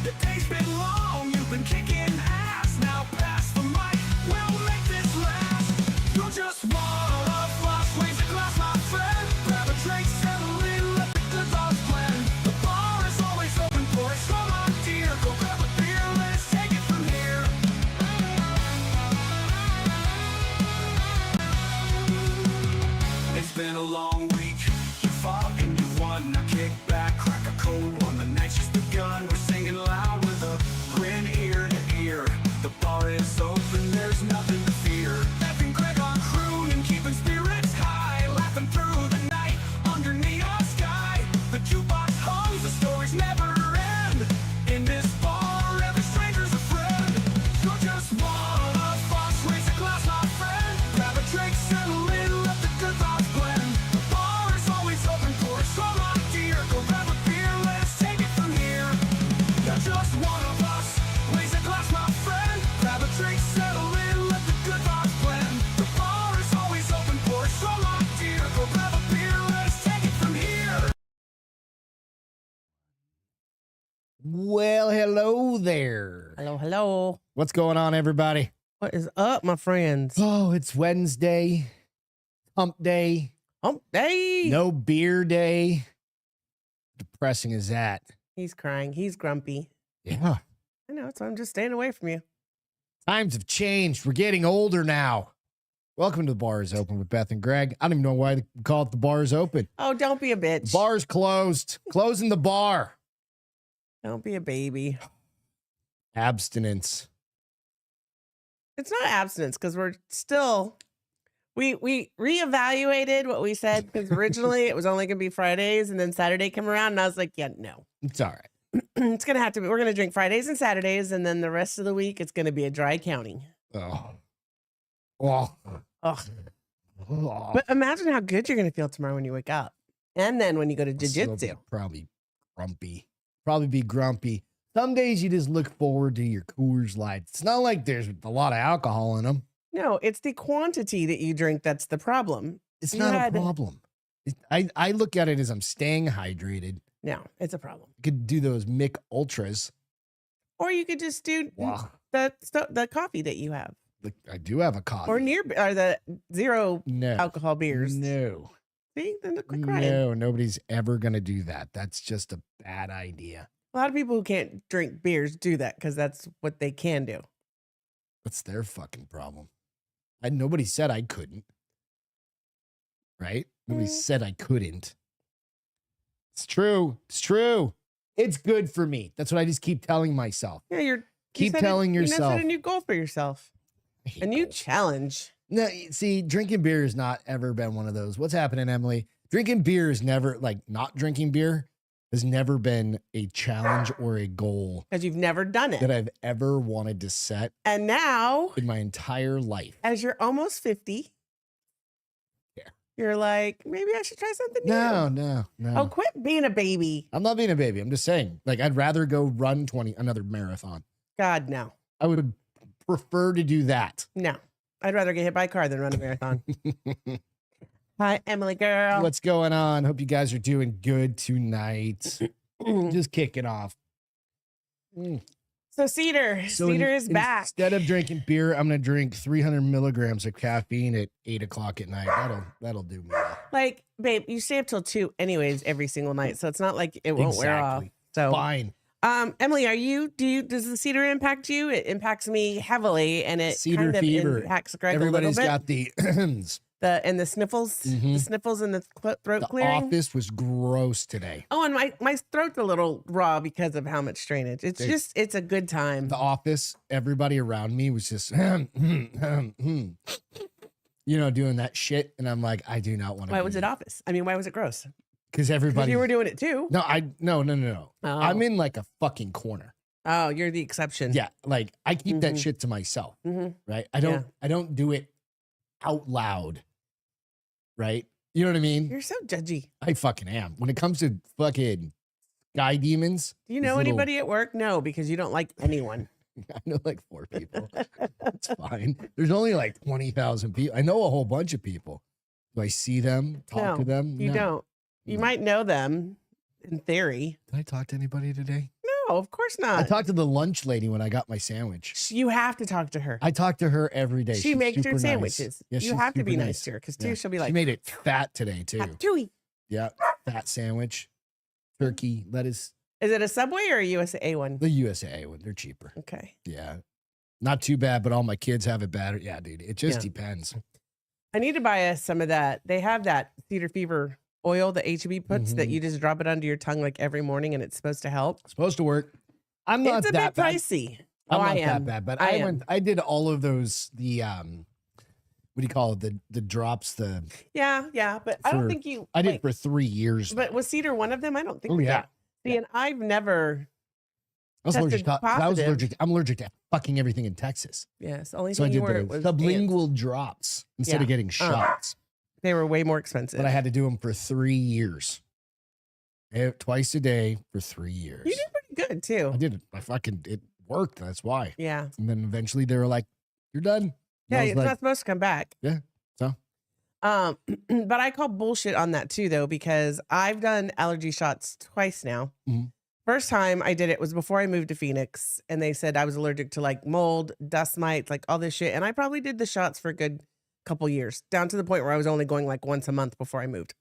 The day's been long, you've been kicking ass. Now pass the mic, we'll make this last. You'll just wanna floss, raise a glass, my friend. Grab a drink, settle in, let the good thoughts blend. The bar is always open for us, come on dear. Go grab a beer, let's take it from here. It's been a long week, you fought and you won. Now kick back, crack a cold one. The night's just begun, we're singing loud with a grin ear to ear. The bar is open, there's nothing to fear. Beth and Greg are crooning, keeping spirits high. Laughing through the night, under neon sky. The jukebox hums, the stories never end. In this bar, every stranger's a friend. You'll just wanna fuss, raise a glass, my friend. Grab a drink, settle in, let the good thoughts blend. The bar is always open for us, come on dear. Go grab a beer, let's take it from here. You're just one of us, raise a glass, my friend. Grab a drink, settle in, let the good thoughts blend. The bar is always open for us, come on dear. Go grab a beer, let's take it from here. Well, hello there. Hello, hello. What's going on, everybody? What is up, my friends? Oh, it's Wednesday. Hump day. Hump day. No beer day. Depressing is that? He's crying. He's grumpy. Yeah. I know, so I'm just staying away from you. Times have changed. We're getting older now. Welcome to The Bar is Open with Beth and Greg. I don't even know why they call it The Bar is Open. Oh, don't be a bitch. Bar's closed. Closing the bar. Don't be a baby. Abstinence. It's not abstinence because we're still... We reevaluated what we said because originally it was only going to be Fridays and then Saturday came around and I was like, yeah, no. It's all right. It's going to have to be... We're going to drink Fridays and Saturdays and then the rest of the week it's going to be a dry counting. Oh. Oh. Ugh. Oh. But imagine how good you're going to feel tomorrow when you wake up. And then when you go to Still jiu-jitsu. be Probably grumpy. Probably be grumpy. Some days you just look forward to your Coors Lights. It's not like there's a lot of alcohol in them. No, it's the quantity that you drink that's the problem. It's You not had- a problem. I look at it as I'm staying hydrated. No, it's a problem. I could do those Mick Ultras. Or you could just do Wow. the coffee that you have, Look, I do have a coffee. or the zero no alcohol beers. No. See, then quit crying. No, nobody's ever gonna do that. That's just a bad idea. A lot of people who can't drink beers do that because that's what they can do. What's their fucking problem? Nobody said I couldn't. Right? Nobody said I couldn't. It's true. It's true. It's good for me. That's what I just keep telling myself. Yeah, Keep telling You yourself. set a new goal for yourself, I hate a new goals. challenge. No, see, drinking beer has not ever been one of those. What's happening, Emily? Drinking beer is never, like, not drinking beer has never been a challenge or a goal Because you've never done it. that I've ever wanted to set And now, in my entire life. as you're almost 50, Yeah. you're like, maybe I should try something new. No. Oh, quit being a baby. I'm not being a baby. I'm just saying, like, I'd rather go run another marathon. God, no. I would prefer to do that. No. I'd rather get hit by a car than run a marathon. Hi, Emily girl. What's going on? Hope you guys are doing good tonight. Just kicking off. So Cedar So is back. Instead of drinking beer, I'm gonna drink 300 milligrams of caffeine at 8 o'clock at night. That'll do me. Well. Like, babe, you stay up till 2 anyways every single night, so it's not like it won't wear off. Exactly. So, Fine. Emily, does the cedar impact you? It impacts me heavily, and it Cedar kind of fever. impacts Greg Everybody's a little got bit. the Sniffles, Mhm. the sniffles and the throat the clearing. office was gross today. Oh, and my throat's a little raw because of how much drainage. It's They- just, it's a good time. The office, everybody around me was just doing that shit, and I'm like, I do not want to. Why was it office? I mean, why was it gross? Because Because everybody. you were doing it too. No. Oh. I'm in like a fucking corner. Oh, you're the exception. Yeah, like I keep that Mhm. shit to myself, Mhm. right? I don't do it out loud, right? You know what I mean? You're so judgy. I fucking am. When it comes to fucking sky demons, Do you these know little- anybody at work? No, because you don't like anyone. I know like 4 people. It's fine. There's only like 20,000 people. I know a whole bunch of people. Do I see them? Talk to them? You No. don't. You No. might know them in theory. Did I talk to anybody today? No, of course I not. talked to the lunch lady when I got my sandwich. You have to talk to her. I talk to her every day. She She's makes super your nice. sandwiches. Yeah, You she's have to be super nice to her because, too, Yeah. she'll be like, She made it fat today, too. Chewy. Yeah, fat sandwich, turkey, lettuce. Is it a Subway or a USA one? The USA one, they're cheaper. Okay. Yeah. Not too bad, but all my kids have it bad. Yeah, dude, it just depends. I need to buy us some of that. They have that Cedar Fever oil that HEB puts that Mhm. you just drop it under your tongue like every morning and it's supposed to help. It's supposed to work. I'm not It's a that bit bad. pricey. I'm Oh, not I am. that bad, but I am. I did all of those, what do you call it? The drops, Yeah, but I don't For- think you. I did like, for 3 years. But was Cedar one of them? I don't think. Oh, we yeah. did. See, and I've never. I was allergic tested to, I was positive. allergic. I'm allergic to fucking everything in Texas. Yes, only So I thing you did were the was sublingual drops instead Yeah. of getting shots. They were way more expensive. But I had to do them for 3 years. Twice a day for 3 years. You did pretty good too. I did it. It worked. That's why. Yeah. And then eventually they were like, "You're done." And Yeah, I was it's like, not supposed to come back. Yeah, so? But I call bullshit on that too, though, because I've done allergy shots twice now. Mhm. First time I did it was before I moved to Phoenix, and they said I was allergic to like mold, dust mites, like all this shit. And I probably did the shots for a good couple years, down to the point where I was only going like once a month before I moved.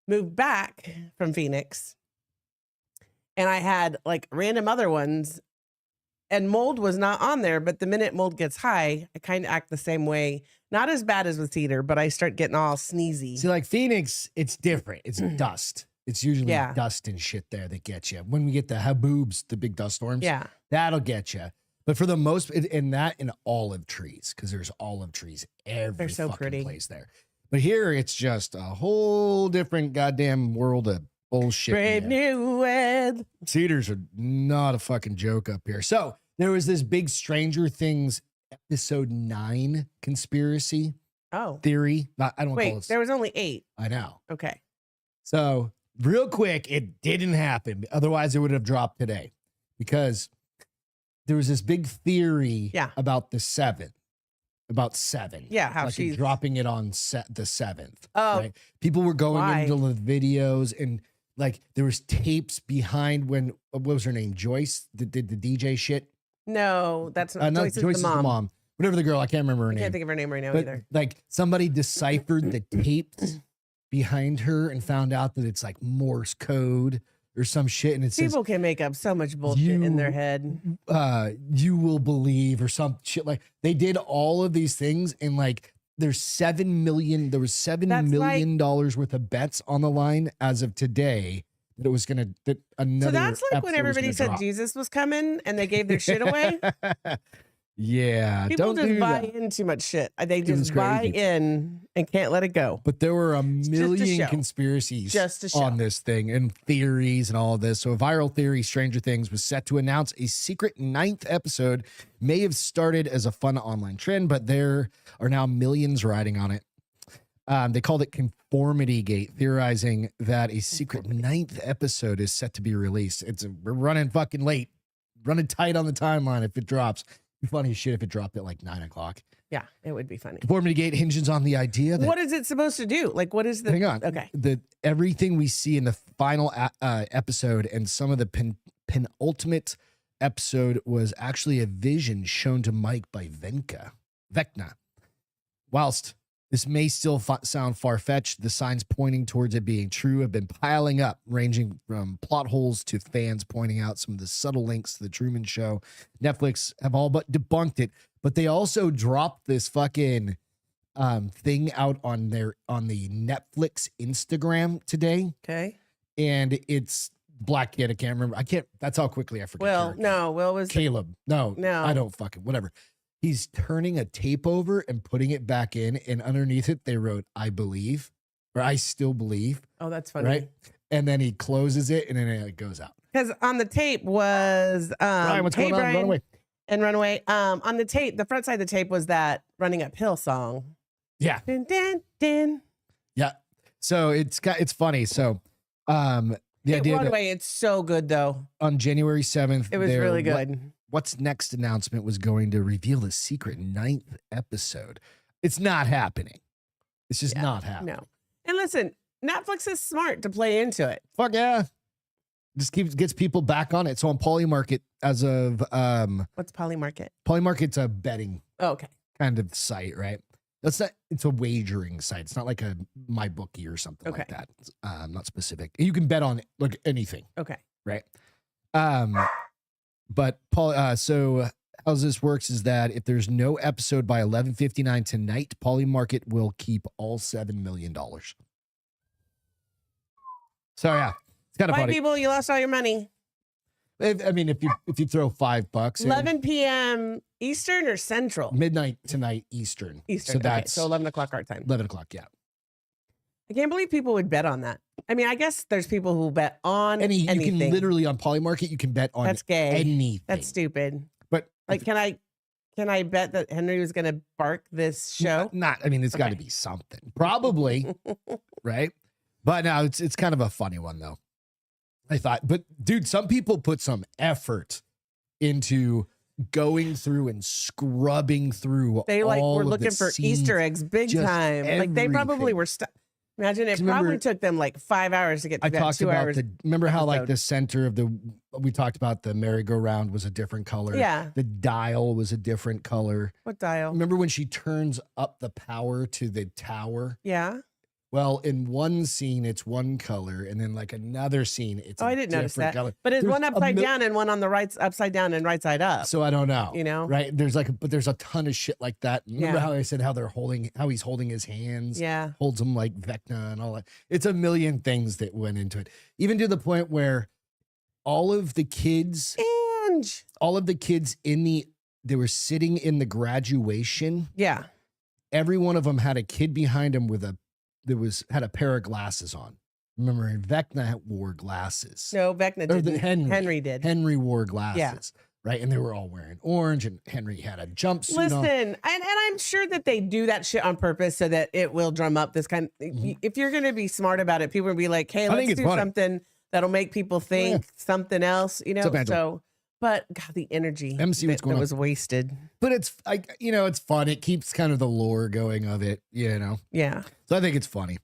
Moved back from Phoenix, and I had like random other ones. And mold was not on there, but the minute mold gets high, I kind of act the same way. Not as bad as with cedar, but I start getting all sneezy. See, like Phoenix, it's different. It's dust. It's usually Yeah. dust and shit there that gets you. When we get the haboobs, the big dust storms, Yeah. that'll get you. But for the most, in olive trees, because there's olive trees every They're so fucking pretty. place there. But here, it's just a whole different goddamn world of bullshit. Brave man. new world. Cedars are not a fucking joke up here. So there was this big Stranger Things episode 9 conspiracy Oh, theory. I don't call wait, it. there was only 8. I know. Okay. So real quick, it didn't happen. Otherwise, it would have dropped today because there was this big theory about the 7th. About 7. Yeah, how like she's dropping it on the 7th. Oh, Right? People were going why? into the videos and like there was tapes behind when what was her name? Joyce that did the DJ shit. no, that's not No, Joyce, Joyce is the mom. Whatever the girl, I can't remember her I name. can't think of her name right now But either. like somebody deciphered the tapes behind her and found out that it's like Morse code or some shit, and it says People can make up so much bullshit in their head. you will believe or some shit. Like they did all of these things, and like there's $7 million. There was $7 That's million worth of bets on the line as of today that it was gonna that another. So that's like when episode was everybody gonna said drop. Jesus was coming and they gave their shit away. Yeah, People don't just do buy that. in too much shit. They was just buy crazy. in and can't let it go. But there were a just a million show. conspiracies Just a show. on this thing and theories and all of this. So a viral theory, Stranger Things was set to announce a secret 9th episode. May have started as a fun online trend, but there are now millions riding on it. They called it Conformity Gate, theorizing that a secret 9th episode is set to be released. We're running fucking late, running tight on the timeline if it drops. It'd be funny as shit if it dropped at like 9 o'clock. Yeah, it would be funny. Conformity Gate hinges on the idea that What is it supposed to do? Like, what is the? hang on. Okay. Everything we see in the final episode and some of the penultimate episode was actually a vision shown to Mike by Vecna. Whilst this may still sound far-fetched, the signs pointing towards it being true have been piling up, ranging from plot holes to fans pointing out some of the subtle links to the Truman Show. Netflix have all but debunked it, but they also dropped this fucking thing out on the Netflix Instagram today, Okay. and it's black kid. I can't remember. That's how quickly I forget. Well, her. no. Will was Caleb. No, No. I don't fucking whatever. He's turning a tape over and putting it back in, and underneath it they wrote "I believe" or "I still believe," Oh, that's funny. right? And then he closes it, and then it goes out. Because on the tape was Brian, what's Hey going on? Brian Run away. and Runaway. On the tape, the front side of the tape was that Running Uphill song. Yeah, Dun, dun, dun. yeah. So it's funny. So the Hey, idea that Runaway, it's so good though. on January 7th, It was really good. What's next announcement was going to reveal the secret 9th episode. It's not happening. It's just Yeah, not happening. No. And listen, Netflix is smart to play into it. Fuck yeah. Just gets people back on it. So on Polymarket, as of What's Polymarket? Polymarket's a betting Oh, okay. kind of site, right? That's not. It's a wagering site. It's not like a MyBookie or something like that. It's, not specific. You can bet on like anything, Okay. right? But so how this works is that if there's no episode by 11:59 tonight, Polymarket will keep all $7 million. So yeah, it's kind of Bye, funny. people. You lost all your money. I mean, if you throw $5, 11 p.m. Eastern or Central? midnight tonight Eastern. Eastern. So Okay, that's so 11 o'clock our time. 11 o'clock. Yeah. I can't believe people would bet on that. I mean, I guess there's people who bet on You anything. can literally on Polymarket, you can bet on That's gay. anything. That's stupid. But Like, can I bet that Henry was going to bark this show? not. I mean, it's got to Okay. be something, probably, right? But no, it's kind of a funny one though. I thought, but dude, some people put some effort into going through and scrubbing through. They like all were of the looking for scenes. Easter eggs big just time. Like they probably everything. were stuck. Imagine it 'Cause remember- probably took them like 5 hours to get to I that talked 2 about hours. remember how like episode. the center of we talked about the merry-go-round was a different color. Yeah. The dial was a different color. What dial? Remember when she turns up the power to the tower? Yeah. Well, in one scene, it's one color, and then like another scene, it's Oh, I I didn't notice that. color. But is There's one a upside mil- down and one on the right, upside down and right side up? So I don't know. You know? Right? There's but there's a ton of shit like that. Remember Yeah. how I said how he's holding his hands, Yeah. holds them like Vecna and all that. It's a million things that went into it. Even to the point where all of the kids they were sitting in the graduation. Yeah. Every one of them had a kid behind him had a pair of glasses on. Remember, Vecna wore glasses. No, Vecna Or didn't. Henry did. Henry wore glasses, right? And they were all wearing orange, and Henry had a jumpsuit Listen, on. and I'm sure that they do that shit on purpose so that it will drum up this kind. If you're going to be smart about it, people will be like, "Hey, Mm-hmm. I think let's it's do funny. something that'll make people think something else," you know. What's up, Angela? So, but God, the energy MC, what's that going on? was wasted. But it's like, it's fun. It keeps kind of the lore going of it, Yeah, So I think it's funny.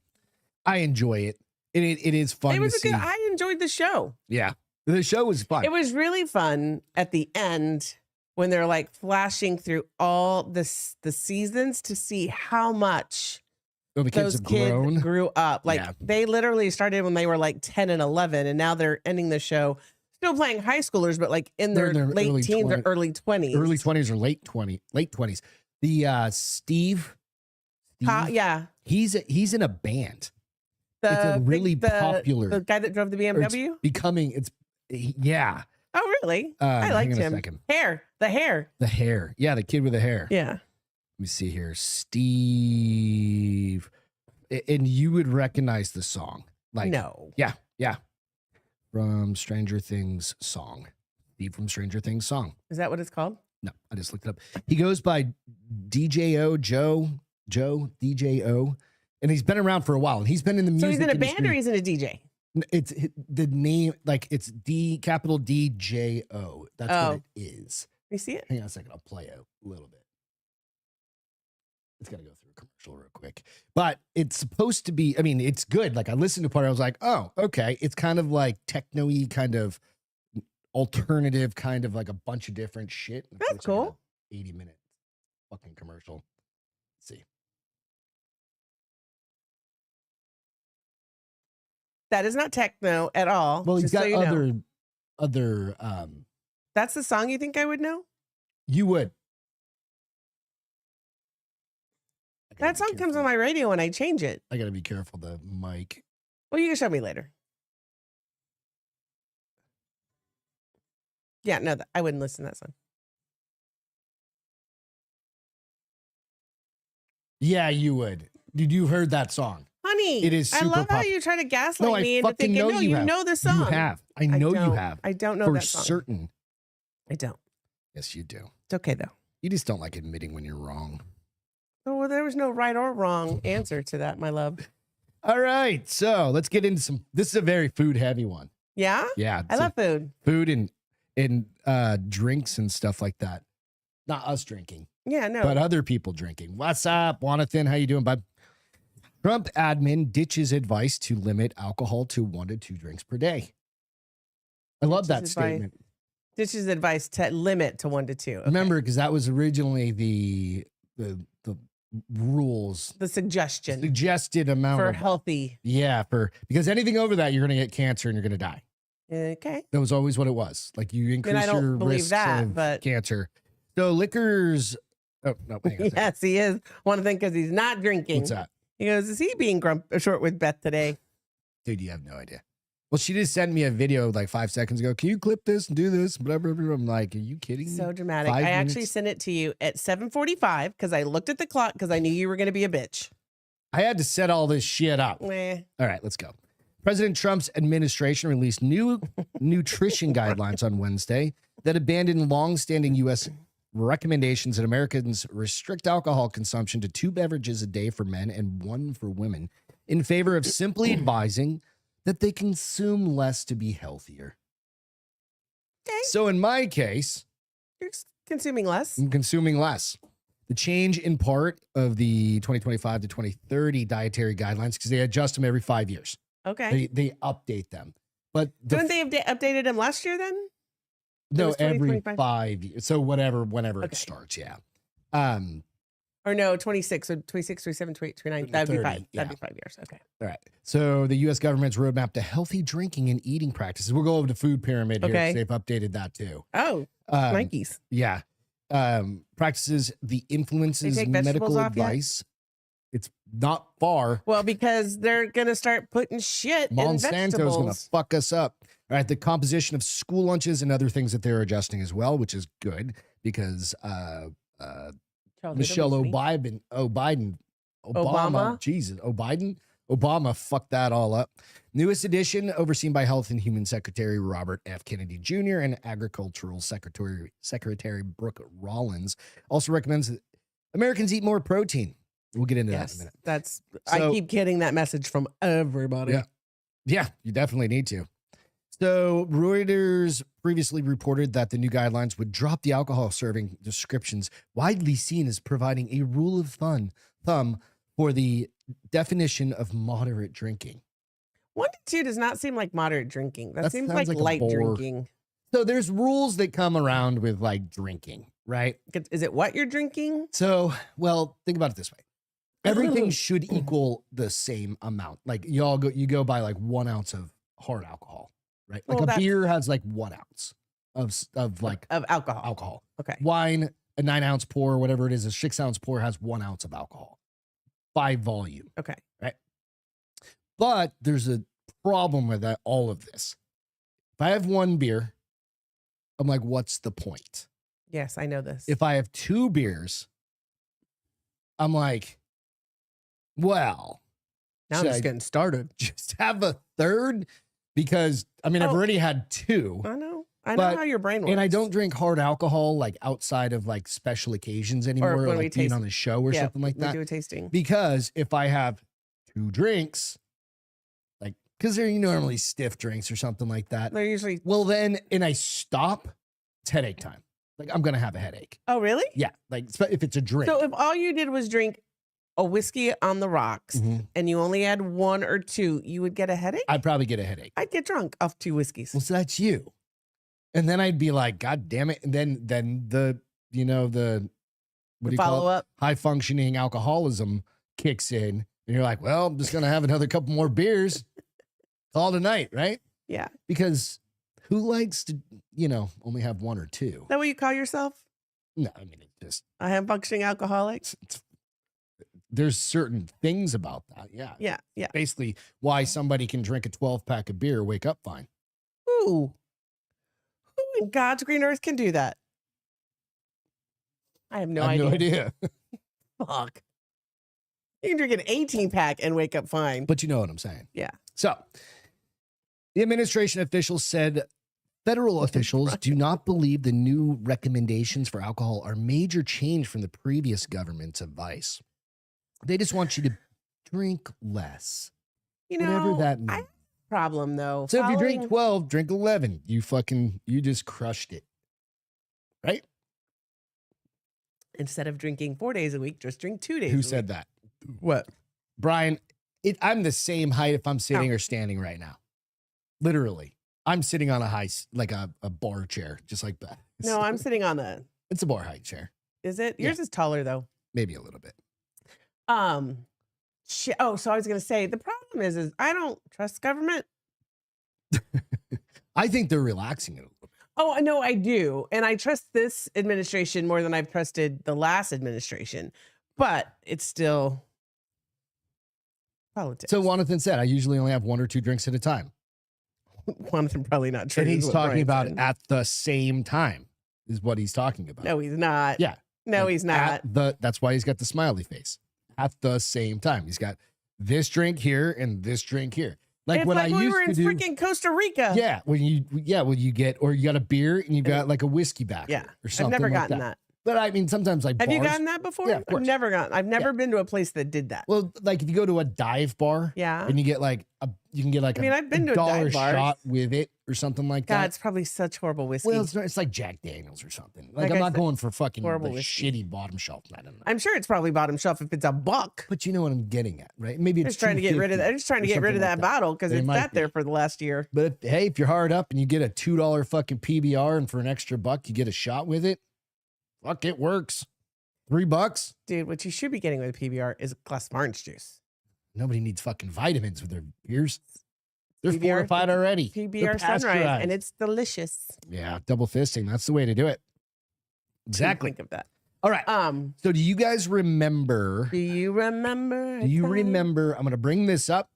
I enjoy it. It is fun it was to a see. good. I enjoyed the show. Yeah. The show was fun. It was really fun at the end when they're like flashing through all the seasons to see how much the kids those have kids grown. grew up. Like Yeah. they literally started when they were like 10 and 11, and now they're ending the show still playing high schoolers, but like in They're their, in their late early teens 20 or early 20s. Early 20s or late 20s. The Steve, Yeah. he's in a band. The It's a really popular- The guy that drove the Or it's BMW. becoming yeah. Oh, really? hang I on liked a him. second. The hair. The hair. Yeah, the kid with the hair. Yeah. Let me see here. Steve. And you would recognize the song. Like No. Yeah. From Stranger Things song. Steve from Stranger Things song. Is that what it's called? No, I just looked it up. He goes by DJO, Joe DJO. And he's been around for a while. And he's been in the music So he's in a band industry. or he's in a DJ? It's the name, like it's capital DJO. That's Oh. what it is. You see it? Hang on a second. I'll play a little bit. It's got to go through a commercial real quick. But it's supposed to be, I mean, it's good. Like I listened to part, I was like, oh, okay. It's kind of like techno-y, kind of alternative, kind of like a bunch of different shit. And of That's course, I got cool. a 80-minute fucking commercial. Let's see. That is not techno at all. Well, he's just got so you know. other, That's the song you think I would know? you would. I gotta That be song comes careful. on my radio when I change it. I got to be careful. The mic. Well, you can show me later. Yeah, no, I wouldn't listen to that song. Yeah, you would. Did you heard that song? Honey, It is I super love how pop- you try to gaslight No, I me into fucking thinking, know no, you you have. know the song. You have. I know you don't. have. I don't know For that song. certain. I don't. Yes, you do. It's okay though. You just don't like admitting when you're wrong. Oh, well, there was no right or wrong answer to that, my love. All right. So let's get into some. This is a very food heavy one. Yeah? Yeah. I love food. food and drinks and stuff like that. Not us drinking, Yeah, no. but other people drinking. What's up, Jonathan? How you doing, bud? Trump admin ditches advice to limit alcohol to 1 to 2 drinks per day. I love that Ditch's advice- statement. Ditch's advice to limit to 1 to 2. Okay. Remember, because that was originally the rules, the suggestion suggested amount for of, healthy. yeah, because anything over that, you're gonna get cancer and you're gonna die. Okay. That was always what it was. Like you increase I don't your believe risks that, of but- cancer. So liquors. Oh no, hang on a second. Yes, he is. One thing because he's not drinking. What's that? He goes, is he being short with Beth today? Dude, you have no idea. Well, she just sent me a video like 5 seconds ago. Can you clip this and do this? Blah, blah, blah. I'm like, are you kidding me? So dramatic. 5 I actually minutes? sent it to you at 7:45 because I looked at the clock because I knew you were going to be a bitch. I had to set all this shit up. Meh. All right, let's go. President Trump's administration released new nutrition guidelines on Wednesday that abandoned longstanding U.S. recommendations that Americans restrict alcohol consumption to 2 beverages a day for men and 1 for women in favor of simply advising that they consume less to be healthier. Okay. So in my case, You're consuming less. I'm consuming less. The change in part of the 2025 to 2030 dietary guidelines, because they adjust them every 5 years. Okay. They update them. But the Didn't they have updated him last year then? no, was every 2025? 5 years. So whenever it Okay. starts, yeah. Or no, 26. So 26, 27, 28, 29. That'd be 30, 5. yeah. That'd be 5 years. Okay. All right. So the U.S. government's roadmap to healthy drinking and eating practices. We'll go over the food pyramid here Okay. because they've updated that too. Oh, Nikes. Yeah. Practices the influences take vegetables medical off yet? advice. It's not far. Well, because they're going to start putting shit in Monsanto's vegetables. going to fuck us up. All right. The composition of school lunches and other things that they're adjusting as well, which is good because Charles, Michelle don't listen to me. Obama fucked that all up. Newest edition, overseen by Health and Human Secretary Robert F. Kennedy Jr. and Agricultural Secretary Brooke Rollins, also recommends that Americans eat more protein. We'll get into that in a Yes, minute. that's. I So- keep getting that message from everybody. Yeah. Yeah, you definitely need to. So Reuters previously reported that the new guidelines would drop the alcohol serving descriptions, widely seen as providing a rule of thumb for the definition of moderate drinking. 1 to 2 does not seem like moderate drinking. That seems sounds like like a light bore. drinking. So there's rules that come around with like drinking, right? Is it what you're drinking? So, well, think about it this way. Everything should equal the same amount. Like you go by like 1 ounce of hard alcohol, right? Like Well, a that's- beer has like 1 ounce of like Of alcohol. alcohol. Okay. Wine, a 9 ounce pour, whatever it is, a 6 ounce pour has 1 ounce of alcohol by volume. Okay. But there's a problem with that, all of this. If I have 1 beer, I'm like, what's the point? Yes, I know this. If I have 2 beers, I'm like, well, now I'm should just I getting started. just have a 3rd? Because I mean, I've Oh. already had 2. I know. I know But- how your brain works. And I don't drink hard alcohol like outside of like special occasions anymore, when we like being taste- on a show or Yeah, something like we that. do a tasting. Because if I have 2 drinks, like, because they're normally stiff drinks or something like that. They're usually. Well, then, and I stop, it's headache time. Like, I'm going to have a headache. Oh, really? Yeah. Like, if it's a drink. So if all you did was drink a whiskey on the rocks Mhm. and you only had 1 or 2, you would get a headache? I'd probably get a headache. I'd get drunk off 2 whiskeys. Well, so that's you. And then I'd be like, God damn it. And then the, what do you call Follow it? up. High functioning alcoholism kicks in. And you're like, well, I'm just going to have another couple more beers. Call tonight, right? Yeah. Because who likes to, only have 1 or 2? Is that what you call yourself? No, I mean, it just, A high functioning alcoholic? there's certain things about that. Yeah. Yeah. Yeah. Basically, why somebody can drink a 12-pack of beer, wake up fine. Who in God's green earth can do that? I have no I have idea. no idea. Fuck. You can drink an 18-pack and wake up fine. But you know what I'm saying. Yeah. So the administration officials said federal officials do not believe the new recommendations for alcohol are major change from the previous government's advice. They just want you to drink less. You Whatever know, that I means. problem though. So if you drink Following- 12, drink 11. You just crushed it. Right? instead of drinking 4 days a week, just drink 2 days. Who said that? What? Brian, I'm the same height if I'm sitting or standing right now. Literally. I'm sitting on like a bar chair, just like that. No, I'm sitting on the. It's a bar height chair. Is it? Yeah. Yours is taller though. Maybe a little bit. Oh, so I was gonna say the problem is I don't trust government. I think they're relaxing it a little bit. Oh, no, I do. And I trust this administration more than I've trusted the last administration. But it's still politics. So Jonathan said, I usually only have 1 or 2 drinks at a time. Jonathan probably not true. And he's is what talking Brian about said. at the same time is what he's talking about. No, he's not. Yeah. No, Like, he's not. That's why he's got the smiley face. At the same time. He's got this drink here and this drink here. Like It's when like I we used were to in do, freaking Costa Rica. yeah, when you get, or you got a beer and you got like a whiskey back. Yeah. Or something I've never like gotten that. But I mean, sometimes like Have you bars- gotten that before? Yeah, of course. I've never been to a place that did that. Well, like if you go to a dive bar, Yeah. and you get like you can get like I mean, I've been to a $1 dive bar. shot with it or something like God, that. it's probably such horrible whiskey. Well, it's like Jack Daniels or something. Like Like I'm I not said, going for fucking the horrible whiskey. shitty bottom shelf. I don't know. I'm sure it's probably bottom shelf if it's a buck. But you know what I'm getting at, right? Maybe They're it's just trying to get rid of that. They're just trying to or get rid of something that like bottle because They it's might sat there be. for the last year. But if you're hard up and you get a $2 fucking PBR and for an extra buck you get a shot with it, fuck, it works. $3. Dude, what you should be getting with PBR is a glass of orange juice. Nobody needs fucking vitamins with their beers. They're PBR fortified already. They're PBR Sunrise, pasteurized. and it's delicious. Yeah, double fisting. That's the way to do it. Exactly. Think of that. All right. So do you guys remember? Do you remember? Do you remember? I'm going to bring this up.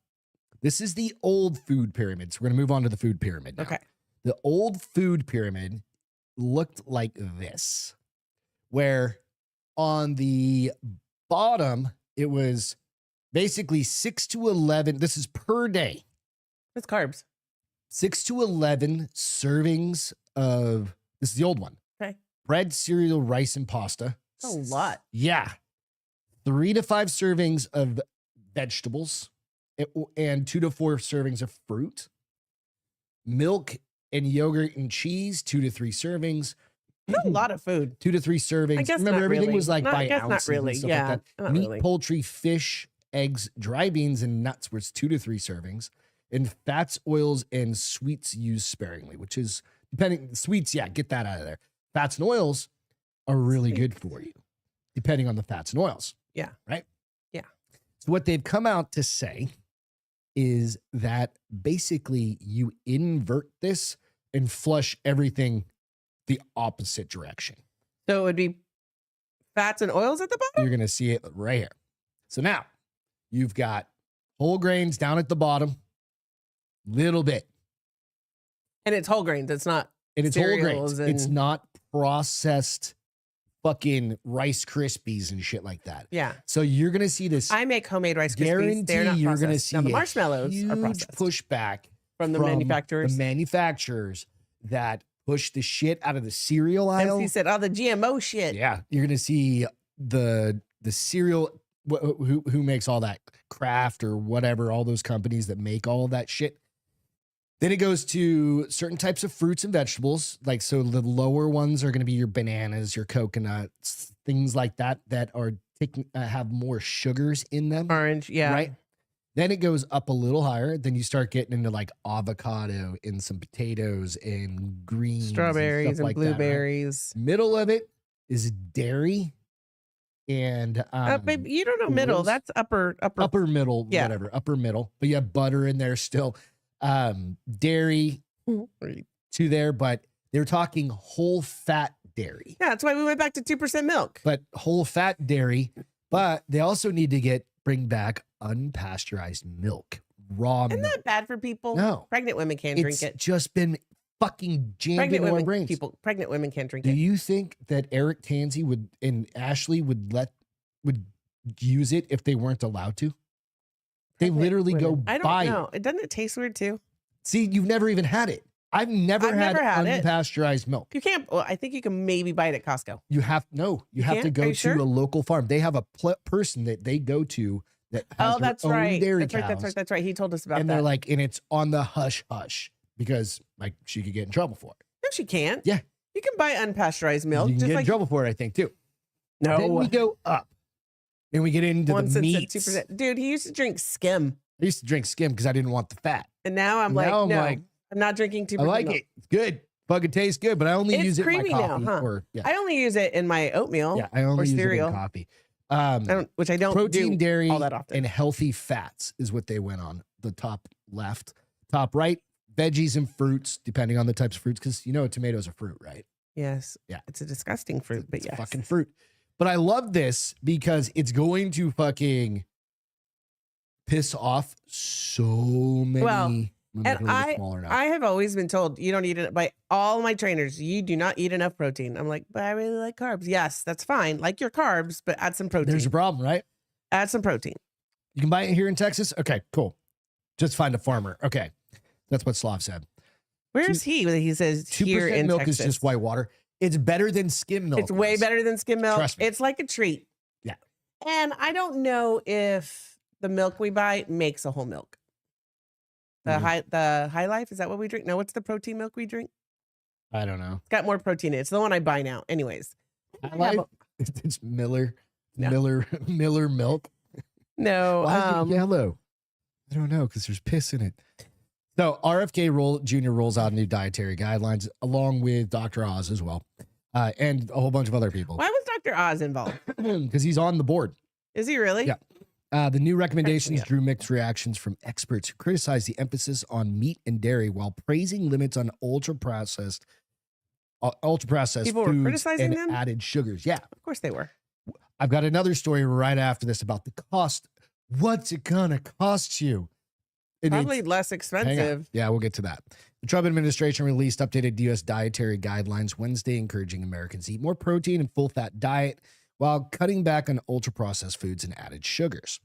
This is the old food pyramid. So we're going to move on to the food pyramid now. Okay. The old food pyramid looked like this, where on the bottom, it was basically 6 to 11. This is per day. It's carbs. 6 to 11 servings of, this is the old one. Okay. Bread, cereal, rice, and pasta. That's a lot. Yeah. 3 to 5 servings of vegetables and 2 to 4 servings of fruit. Milk and yogurt and cheese, 2 to 3 servings. That's a lot of food. 2 to 3 servings. I guess Remember, not everything really. was like Not- I by guess not ounces really. and stuff Yeah, like that. not Meat, really. poultry, fish, eggs, dry beans, and nuts was 2 to 3 servings. And fats, oils, and sweets used sparingly, which is depending. Sweets, yeah, get that out of there. Fats and oils are really good for you, depending on the fats and oils. Yeah. Right? Yeah. So what they've come out to say is that basically you invert this and flush everything the opposite direction. So it would be fats and oils at the bottom? You're going to see it right here. So now you've got whole grains down at the bottom, little bit. And it's whole grains. It's not. And it's whole Cereals grains. It's and- not processed fucking Rice Krispies and shit like that. Yeah. So you're going to see this. I make homemade Rice Krispies. Guarantee They're not you're going to processed. see Now, the a marshmallows huge are processed pushback from the manufacturers. The manufacturers that push the shit out of the cereal aisle. MC said, "Oh, the GMO shit." Yeah, you're gonna see the cereal who makes all that Kraft or whatever, all those companies that make all of that shit. Then it goes to certain types of fruits and vegetables, like so the lower ones are gonna be your bananas, your coconuts, things like that that are have more sugars in them. Orange. Yeah. Right. Then it goes up a little higher. Then you start getting into like avocado and some potatoes and greens, Strawberries and stuff like that, right? blueberries. Middle of it is dairy and Babe, you don't know middle. oils. That's upper. upper middle, Yeah. whatever, upper middle. But you have butter in there still. Dairy to there, but they're talking whole fat dairy. Yeah, that's why we went back to 2% milk. But whole fat dairy, but they also need to bring back unpasteurized milk, raw Isn't milk. that bad for people? No. Pregnant women can't drink It's it. just been fucking jammed Pregnant into our women, brains. pregnant women can't drink Do it. you think that Eric Tansey and Ashley would use it if they weren't allowed to? They Pregnant literally go women. I don't buy know. it. Doesn't it taste weird too? See, you've never even had it. I've never had it. unpasteurized milk. You can't. Well, I think you can maybe buy it at Costco. You have to can't? go Are you to sure? a local farm. They have a person that they go to that has Oh, their that's own right. dairy That's right. That's cows. right. That's right. He told us about And that. they're like, and it's on the hush hush because like she could get in trouble for it. no, she can't. Yeah. You can buy unpasteurized milk. You can Just get like in trouble for it, I think, too. no. Then we go up and we get into One the cent said meats. 2%. Dude, he used to drink skim. I used to drink skim because I didn't want the fat. And now I'm Now like, I'm no. like, I'm not drinking I 2% like milk. it. It's good. Fucking tastes good, but I only It's use it in my creamy now, coffee. huh? Or, yeah. I only use it in my oatmeal. Yeah, I only or use cereal. it in coffee. Which I don't Protein, do dairy, all that often. and healthy fats is what they went on. The top left, top right, veggies and fruits, depending on the types of fruits, because you know a tomato's a fruit, right? Yes. Yeah. It's a disgusting fruit, but It's yes. a fucking fruit. But I love this because it's going to fucking piss off so many. Well, when they and can make it smaller now. I have always been told you don't eat it by all my trainers. You do not eat enough protein. I'm like, but I really like carbs. Yes, that's fine. Like your carbs, but add some protein. There's a problem, right? Add some protein. You can buy it here in Texas. Okay, cool. Just find a farmer. Okay, that's what Slav said. Where's he? He says 2% here in milk Texas. is just white water. It's better than skim milk. It's way is. better than skim milk. Trust me. It's like a treat. Yeah. And I don't know if the milk we buy makes a whole milk. The high life, is that what we drink? No, what's the protein milk we drink? I don't know. It's got more protein in it. It's the one I buy now. Anyways. I like it's Miller No. Miller milk. No. Why is it yellow? I don't know, because there's piss in it. So RFK Jr. rolls out new dietary guidelines along with Dr. Oz as well, and a whole bunch of other people Why was Dr. Oz involved? because he's on the board. Is he really? Yeah. The new recommendations Yeah. drew mixed reactions from experts who criticized the emphasis on meat and dairy while praising limits on ultra-processed People were foods criticizing and them? added sugars. Yeah. Of course they were. I've got another story right after this about the cost. What's it gonna cost you? And Probably less hang on. expensive. Yeah, we'll get to that. The Trump administration released updated U.S. dietary guidelines Wednesday, encouraging Americans to eat more protein and full-fat diet while cutting back on ultra-processed foods and added sugars.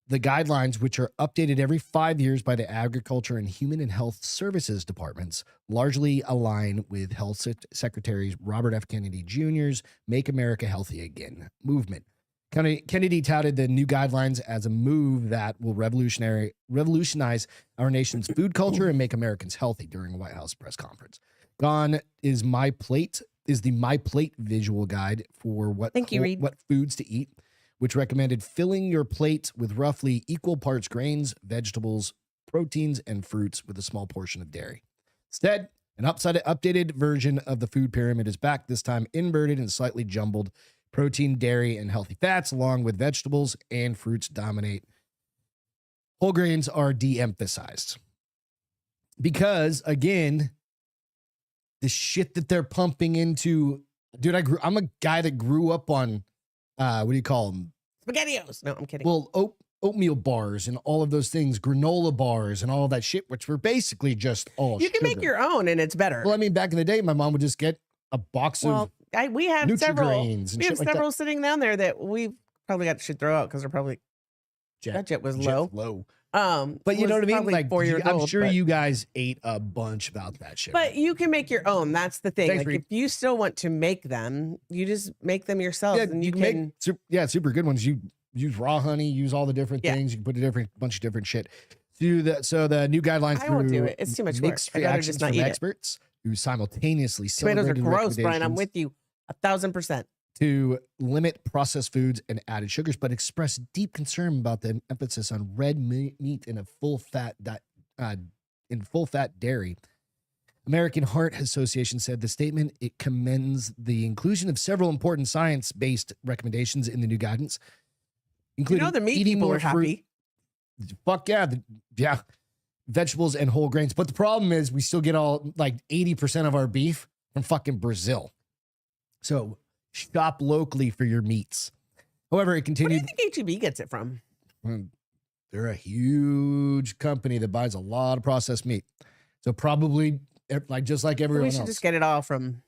The guidelines, which are updated every 5 years by the Agriculture and Human and Health Services departments, largely align with Health Secretary Robert F. Kennedy Jr.'s Make America Healthy Again movement. Kennedy touted the new guidelines as a move that will revolutionize our nation's food culture and make Americans healthy during a White House press conference. Gone is the My Plate visual guide for what foods to eat, which recommended filling your plate with roughly equal parts grains, vegetables, proteins, and fruits with a small portion of dairy. Instead, an updated version of the food pyramid is back, this time inverted and slightly jumbled. Protein, dairy, and healthy fats, along with vegetables and fruits, dominate. Whole grains are de-emphasized. Because, again, the shit that they're pumping into... Dude, I'm a guy that grew up on... what do you call them? SpaghettiOs. No, I'm kidding. Well, oatmeal bars and all of those things, granola bars and all of that shit, which were basically just all you can make your own and it's better. Well, I mean, back in the day, my mom would just get a box of we have several. Nutri-Grains and We have shit like several sitting down there that we probably got shit throw out because they're probably that jet was low. But you know what I mean? probably Like 4 years I'm old, sure but- you guys ate a bunch about that shit. But right? you can make your own. That's the thing. Thanks, Like Reed. if you still want to make them, you just make them yourself, and you can. make super good ones. You use raw honey, use all the different things. You can put a bunch of different shit. So the new guidelines I won't do drew it. It's too much work. mixed I'd rather reactions just not from eat it. experts who simultaneously Tomatoes are celebrated gross, Brian. I'm recommendations with you 1,000%. to limit processed foods and added sugars, but expressed deep concern about the emphasis on red meat in a full fat dairy. American Heart Association said the statement, it commends the inclusion of several important science-based recommendations in the new guidance, including the meat eating people more were happy. Fuck yeah, vegetables and whole grains. But the problem is we still get all like 80% of our beef from fucking Brazil. So shop locally for your meats. However, it Where do continued. you think HEB gets it from? They're a huge company that buys a lot of processed meat. So probably just like everyone We should else. just get it all from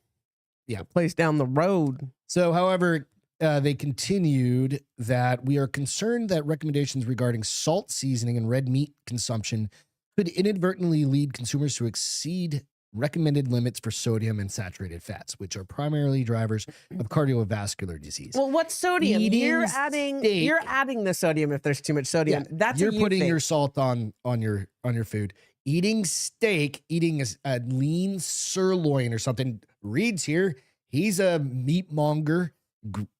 Yeah. a place down the road. So, however, they continued that we are concerned that recommendations regarding salt seasoning and red meat consumption could inadvertently lead consumers to exceed recommended limits for sodium and saturated fats, which are primarily drivers of cardiovascular disease. Well, what's sodium? Eating You're adding the sodium if there's too much sodium. Yeah, That's you're what you putting think. your salt on your food. Eating steak, eating a lean sirloin or something. Reed's here. He's a meat monger.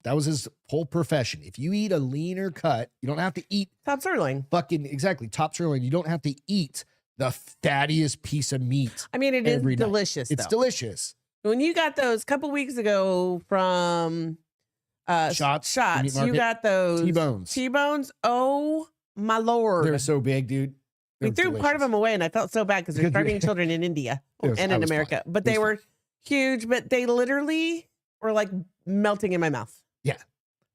That was his whole profession. If you eat a leaner cut, you don't have to eat top sirloin. top sirloin. You don't have to eat the fattiest piece of meat. I mean, it is every night. delicious. It's though. delicious. When you got those a couple weeks ago from Shots, the meat you market. got those T-bones. T-bones. Oh my Lord. They're so big, dude. We They're threw part of delicious. them away, and I felt so bad because there's starving children in India and in America. But they were huge, but they literally were like melting in my mouth. Yeah.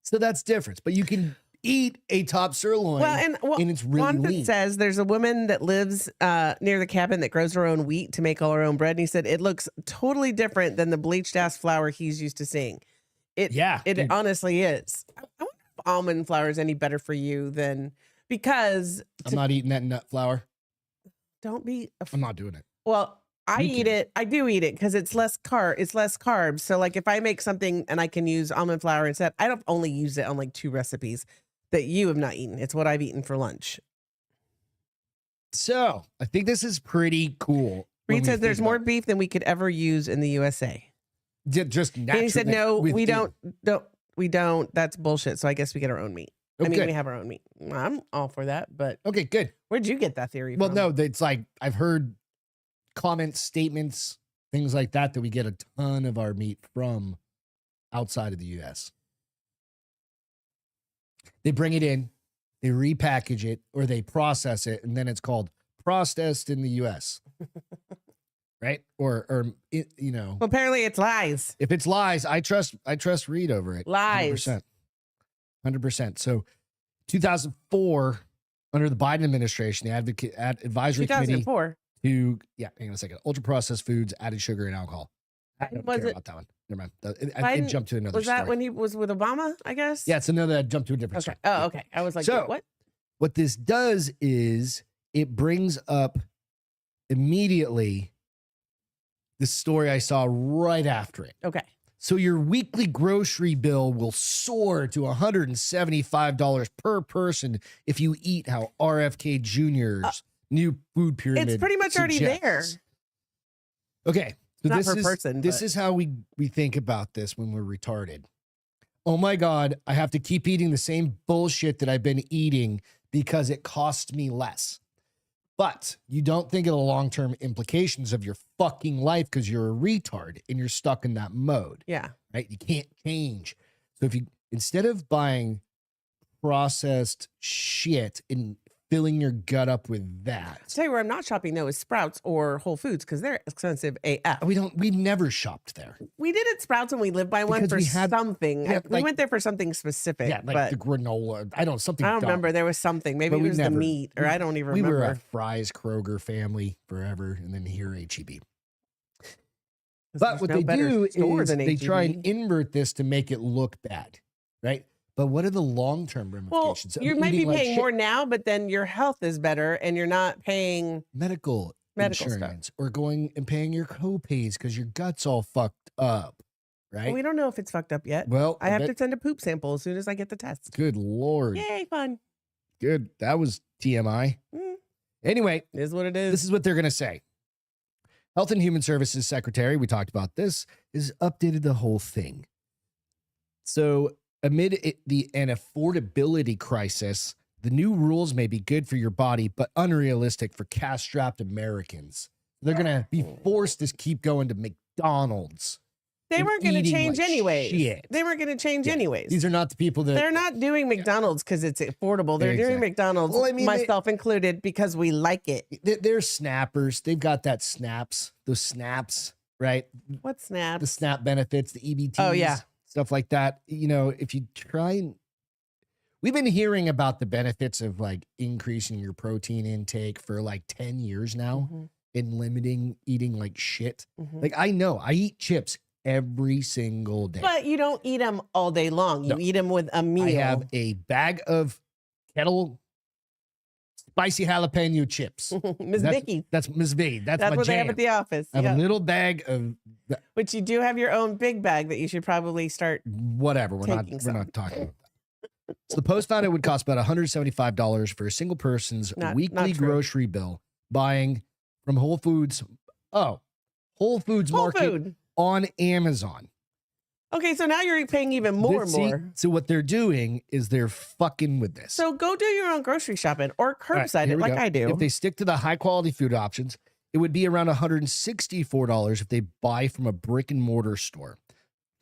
So that's different. But you can eat a top sirloin and it's really Juan lean. says there's a woman that lives near the cabin that grows her own wheat to make all her own bread. And he said it looks totally different than the bleached ass flour he's used to seeing. It honestly is. I wonder if almond flour is any better for you than because I'm not eating that nut flour. don't be. I'm not doing it. Well, I You eat can. it. I do eat it because it's less carbs. So like if I make something and I can use almond flour instead, I don't only use it on like 2 recipes that you have not eaten. It's what I've eaten for lunch. So I think this is pretty cool. when Reed we said there's think more about beef than we could ever use in the USA. just And naturally. he said, no, with we the- don't. We don't. That's bullshit. So I guess we get our own meat. I mean, Okay. we have our own meat. I'm all for that. But Okay, good. where'd you get that theory Well, from? no, it's like I've heard comments, statements, things like that we get a ton of our meat from outside of the US. They bring it in, they repackage it, or they process it, and then it's called processed in the US. Right? Or you know, Well, apparently it's lies. if it's lies, I trust Reed over it. Lies. 100%. So 2004, under the Biden administration, the advisory committee 2004. to hang on a second, ultra processed foods, added sugar and alcohol. I don't Was care it- about that one. Never mind. It Biden- jumped to another Was that story. when he was with Obama, I guess? Yeah, it's another that jumped to a different Okay. story. Yeah. Oh, okay. I was like, So- wait, what? What this does is it brings up immediately the story I saw right after it. Okay. So your weekly grocery bill will soar to $175 per person if you eat how RFK Jr.'s new food pyramid. It's pretty much already there. suggests. Okay. So Not this per is person, this but- is how we think about this when we're retarded. Oh my God, I have to keep eating the same bullshit that I've been eating because it costs me less. But you don't think of the long-term implications of your fucking life because you're a retard and you're stuck in that mode, Yeah. right? You can't change. So if you, instead of buying processed shit and filling your gut up with that, Tell you where I'm not shopping though is Sprouts or Whole Foods because they're expensive AF. we've never shopped there. We did at Sprouts and we lived by one Because for we had- something. yeah, We like- went there for something specific. Yeah, like but the granola. I don't something. I don't dumb. remember. There was something. Maybe But it we was never- the meat, or I don't even We remember. were a Fry's Kroger family forever, and then here HEB. 'Cause But there's what no they better do store is than they try H-E-B. and invert this to make it look bad, right? But what are the long-term Well, ramifications? of you might be eating like paying shit? more now, but then your health is better, and you're not paying. medical Medical stuff. insurance or going and paying your co-pays because your gut's all fucked up, right? Well, we don't know if it's fucked up yet. Well, I have bet- to send a poop sample as soon as I get the test. Good Lord. Yay, fun. Good. That was TMI. Mm, Anyway, it is what it this is. is what they're going to say. Health and Human Services Secretary, we talked about this, has updated the whole thing. So, amid an affordability crisis, the new rules may be good for your body, but unrealistic for cash-strapped Americans. They're going to be forced to keep going to McDonald's. They and weren't going to eating change like anyways. shit. They weren't going to change Yeah. anyways. These are not the people that... They're not doing McDonald's because it's affordable. They're doing Exactly. McDonald's, Well, I mean, myself included, because we like it. They're snappers. They've got that snaps, those snaps, right? What snaps? The SNAP benefits, the EBTs, Oh, yeah. stuff like that. You know, if you try and we've been hearing about the benefits of like increasing your protein intake for like 10 years now Mhm, and limiting eating like shit. mhm. Like I know I eat chips every single day. But you don't eat them all day long. You No. eat them with a meal. I have a bag of kettle spicy jalapeno chips. Miss That's- Vicky. That's Miss V. That's That's my what they have jam. at the office. I have Yeah. a little bag of But you do have your own big bag that you should probably start. whatever. We're Taking not some. talking about that. So the Post found it would cost about $175 for a single person's Not weekly true. grocery bill buying from Whole Foods. Oh, Whole Foods Whole Market food. on Amazon. Okay, so now you're paying even more and See, more. so what they're doing is they're fucking with this. So go do your own grocery shopping or All right, curbside here it we like go. I do. If they stick to the high quality food options, it would be around $164 if they buy from a brick and mortar store.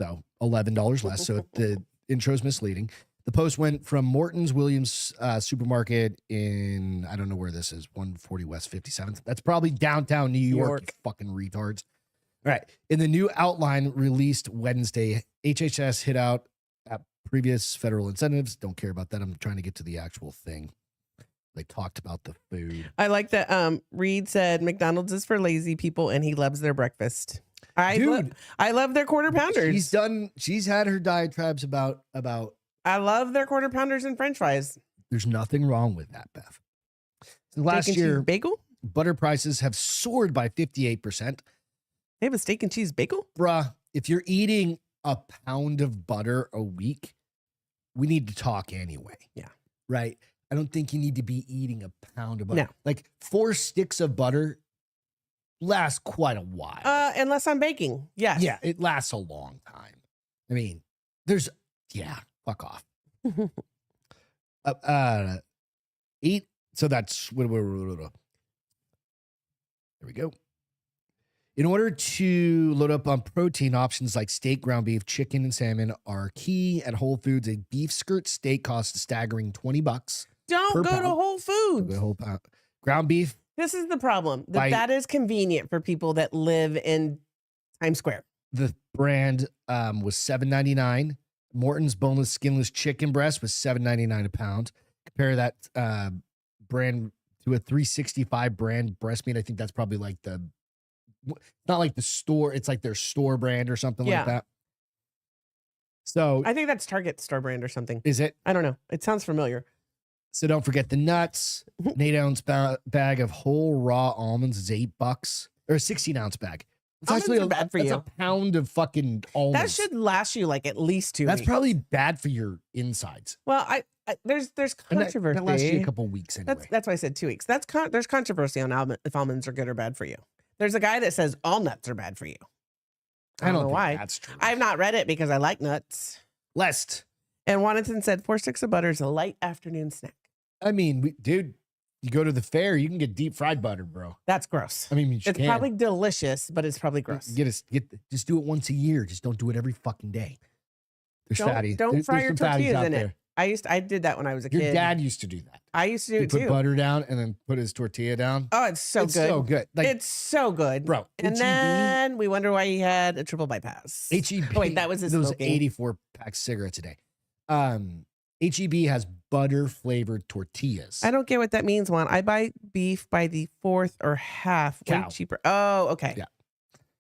So $11 less. So the intro is misleading. The post went from Morton's Williams supermarket in, I don't know where this is, 140 West 57th. That's probably downtown New York. You fucking retards. All right. In the new outline released Wednesday, HHS hit out at previous federal incentives. Don't care about that. I'm trying to get to the actual thing. They talked about the food. I like that. Reed said McDonald's is for lazy people and he loves their breakfast. I love their quarter pounders. She's had her diatribes about I love their quarter pounders and French fries. there's nothing wrong with that, Beth. So last Steak and year, cheese bagel? butter prices have soared by 58%. They have a steak and cheese bagel? Bruh, if you're eating a pound of butter a week, we need to talk anyway. Yeah. Right? I don't think you need to be eating a pound of butter. No. Like 4 sticks of butter lasts quite a while. Unless I'm baking. Yes. Yeah, it lasts a long time. I mean, fuck off. Eat. So that's there we go. In order to load up on protein, options like steak, ground beef, chicken, and salmon are key at Whole Foods. A beef skirt steak costs a staggering $20. Don't per go pound. to Whole Foods. The whole pound. Ground beef. This is the problem. That is convenient for people that live in Times Square. The brand was $7.99. Morton's boneless, skinless chicken breast was $7.99 a pound. Compare that brand to a 365 brand breast meat. I think that's probably like not like the store. It's like their store brand or something like that. So I think that's Target store brand or something. is it? I don't know. It sounds familiar. So don't forget the nuts. An 8-ounce bag of whole raw almonds is $8, or a 16-ounce bag. It's Almonds actually are bad for that's you. a pound of fucking almonds. That should last you like at least 2 That's weeks. probably bad for your insides. Well, there's And controversy. that lasts you a couple weeks anyway. That's why I said 2 weeks. There's controversy on if almonds are good or bad for you. There's a guy that says all nuts are bad for you. I don't know think why. that's true. I've not read it because I like nuts. Lest. And Wanton said 4 sticks of butter is a light afternoon snack. I mean, dude, you go to the fair, you can get deep fried butter, bro. That's gross. I mean, It's probably delicious, but it's probably gross. Just do it once a year. Just don't do it every fucking day. There's fatty. Don't fry your some fatties tortillas out in there. it. I did that when I was a Your kid. dad used to do that. I used to do He it put too. butter down and then put his tortilla down. Oh, it's so It's good. so good. Like, It's so good. bro, And then we wonder why he had a triple bypass. HEB. Oh, wait, that was his those smoking. 84 pack cigarettes a day. HEB has butter flavored tortillas. I don't get what that means, Juan. I buy beef by the fourth or half. Way Cow. cheaper. Oh, okay. Yeah.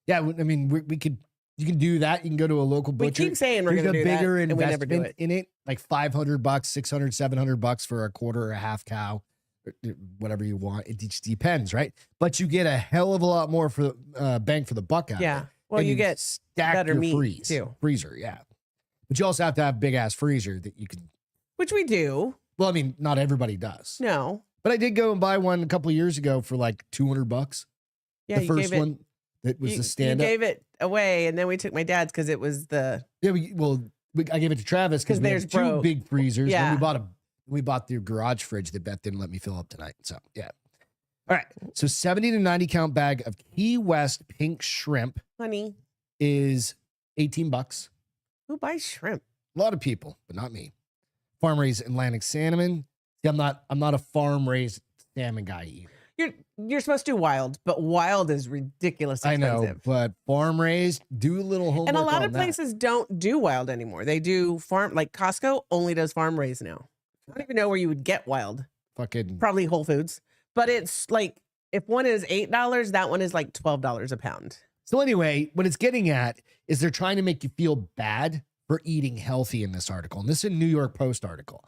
Yeah, I mean, you can do that. You can go to a local We butcher. keep saying we're There's going to a do that, bigger and we never do investment it. in it, like $500, $600, $700 for a quarter or a half cow, or whatever you want. It just depends, right? But you get a hell of a lot more for bang for the buck out of Yeah. it. Well, And you get stack better your meat, too. freezer, yeah. But you also have to have a big ass freezer that you can. which we do. Well, I mean, not everybody does. No. But I did go and buy one a couple of years ago for like $200. Yeah, The first one that was the stand You up. gave it away, and then we took my dad's because it was the. Yeah, I gave it to Travis because 'Cause we theirs had two broke. big freezers. Yeah. And we bought the garage fridge that Beth didn't let me fill up tonight. So yeah. All right. So 70 to 90 count bag of Key West pink shrimp Honey, is $18. who buys shrimp? A lot of people, but not me. Farm raised Atlantic salmon. See, I'm not a farm raised salmon guy either. You're supposed to do wild, but wild is ridiculous I expensive. know, but farm raised, do a little homework. And a lot on of that. places don't do wild anymore. They do farm, like Costco only does farm raised now. I don't even know where you would get wild. Fucking Probably Whole Foods. But it's like, if one is $8, that one is like $12 a pound. So anyway, what it's getting at is they're trying to make you feel bad for eating healthy in this article. And this is a New York Post article,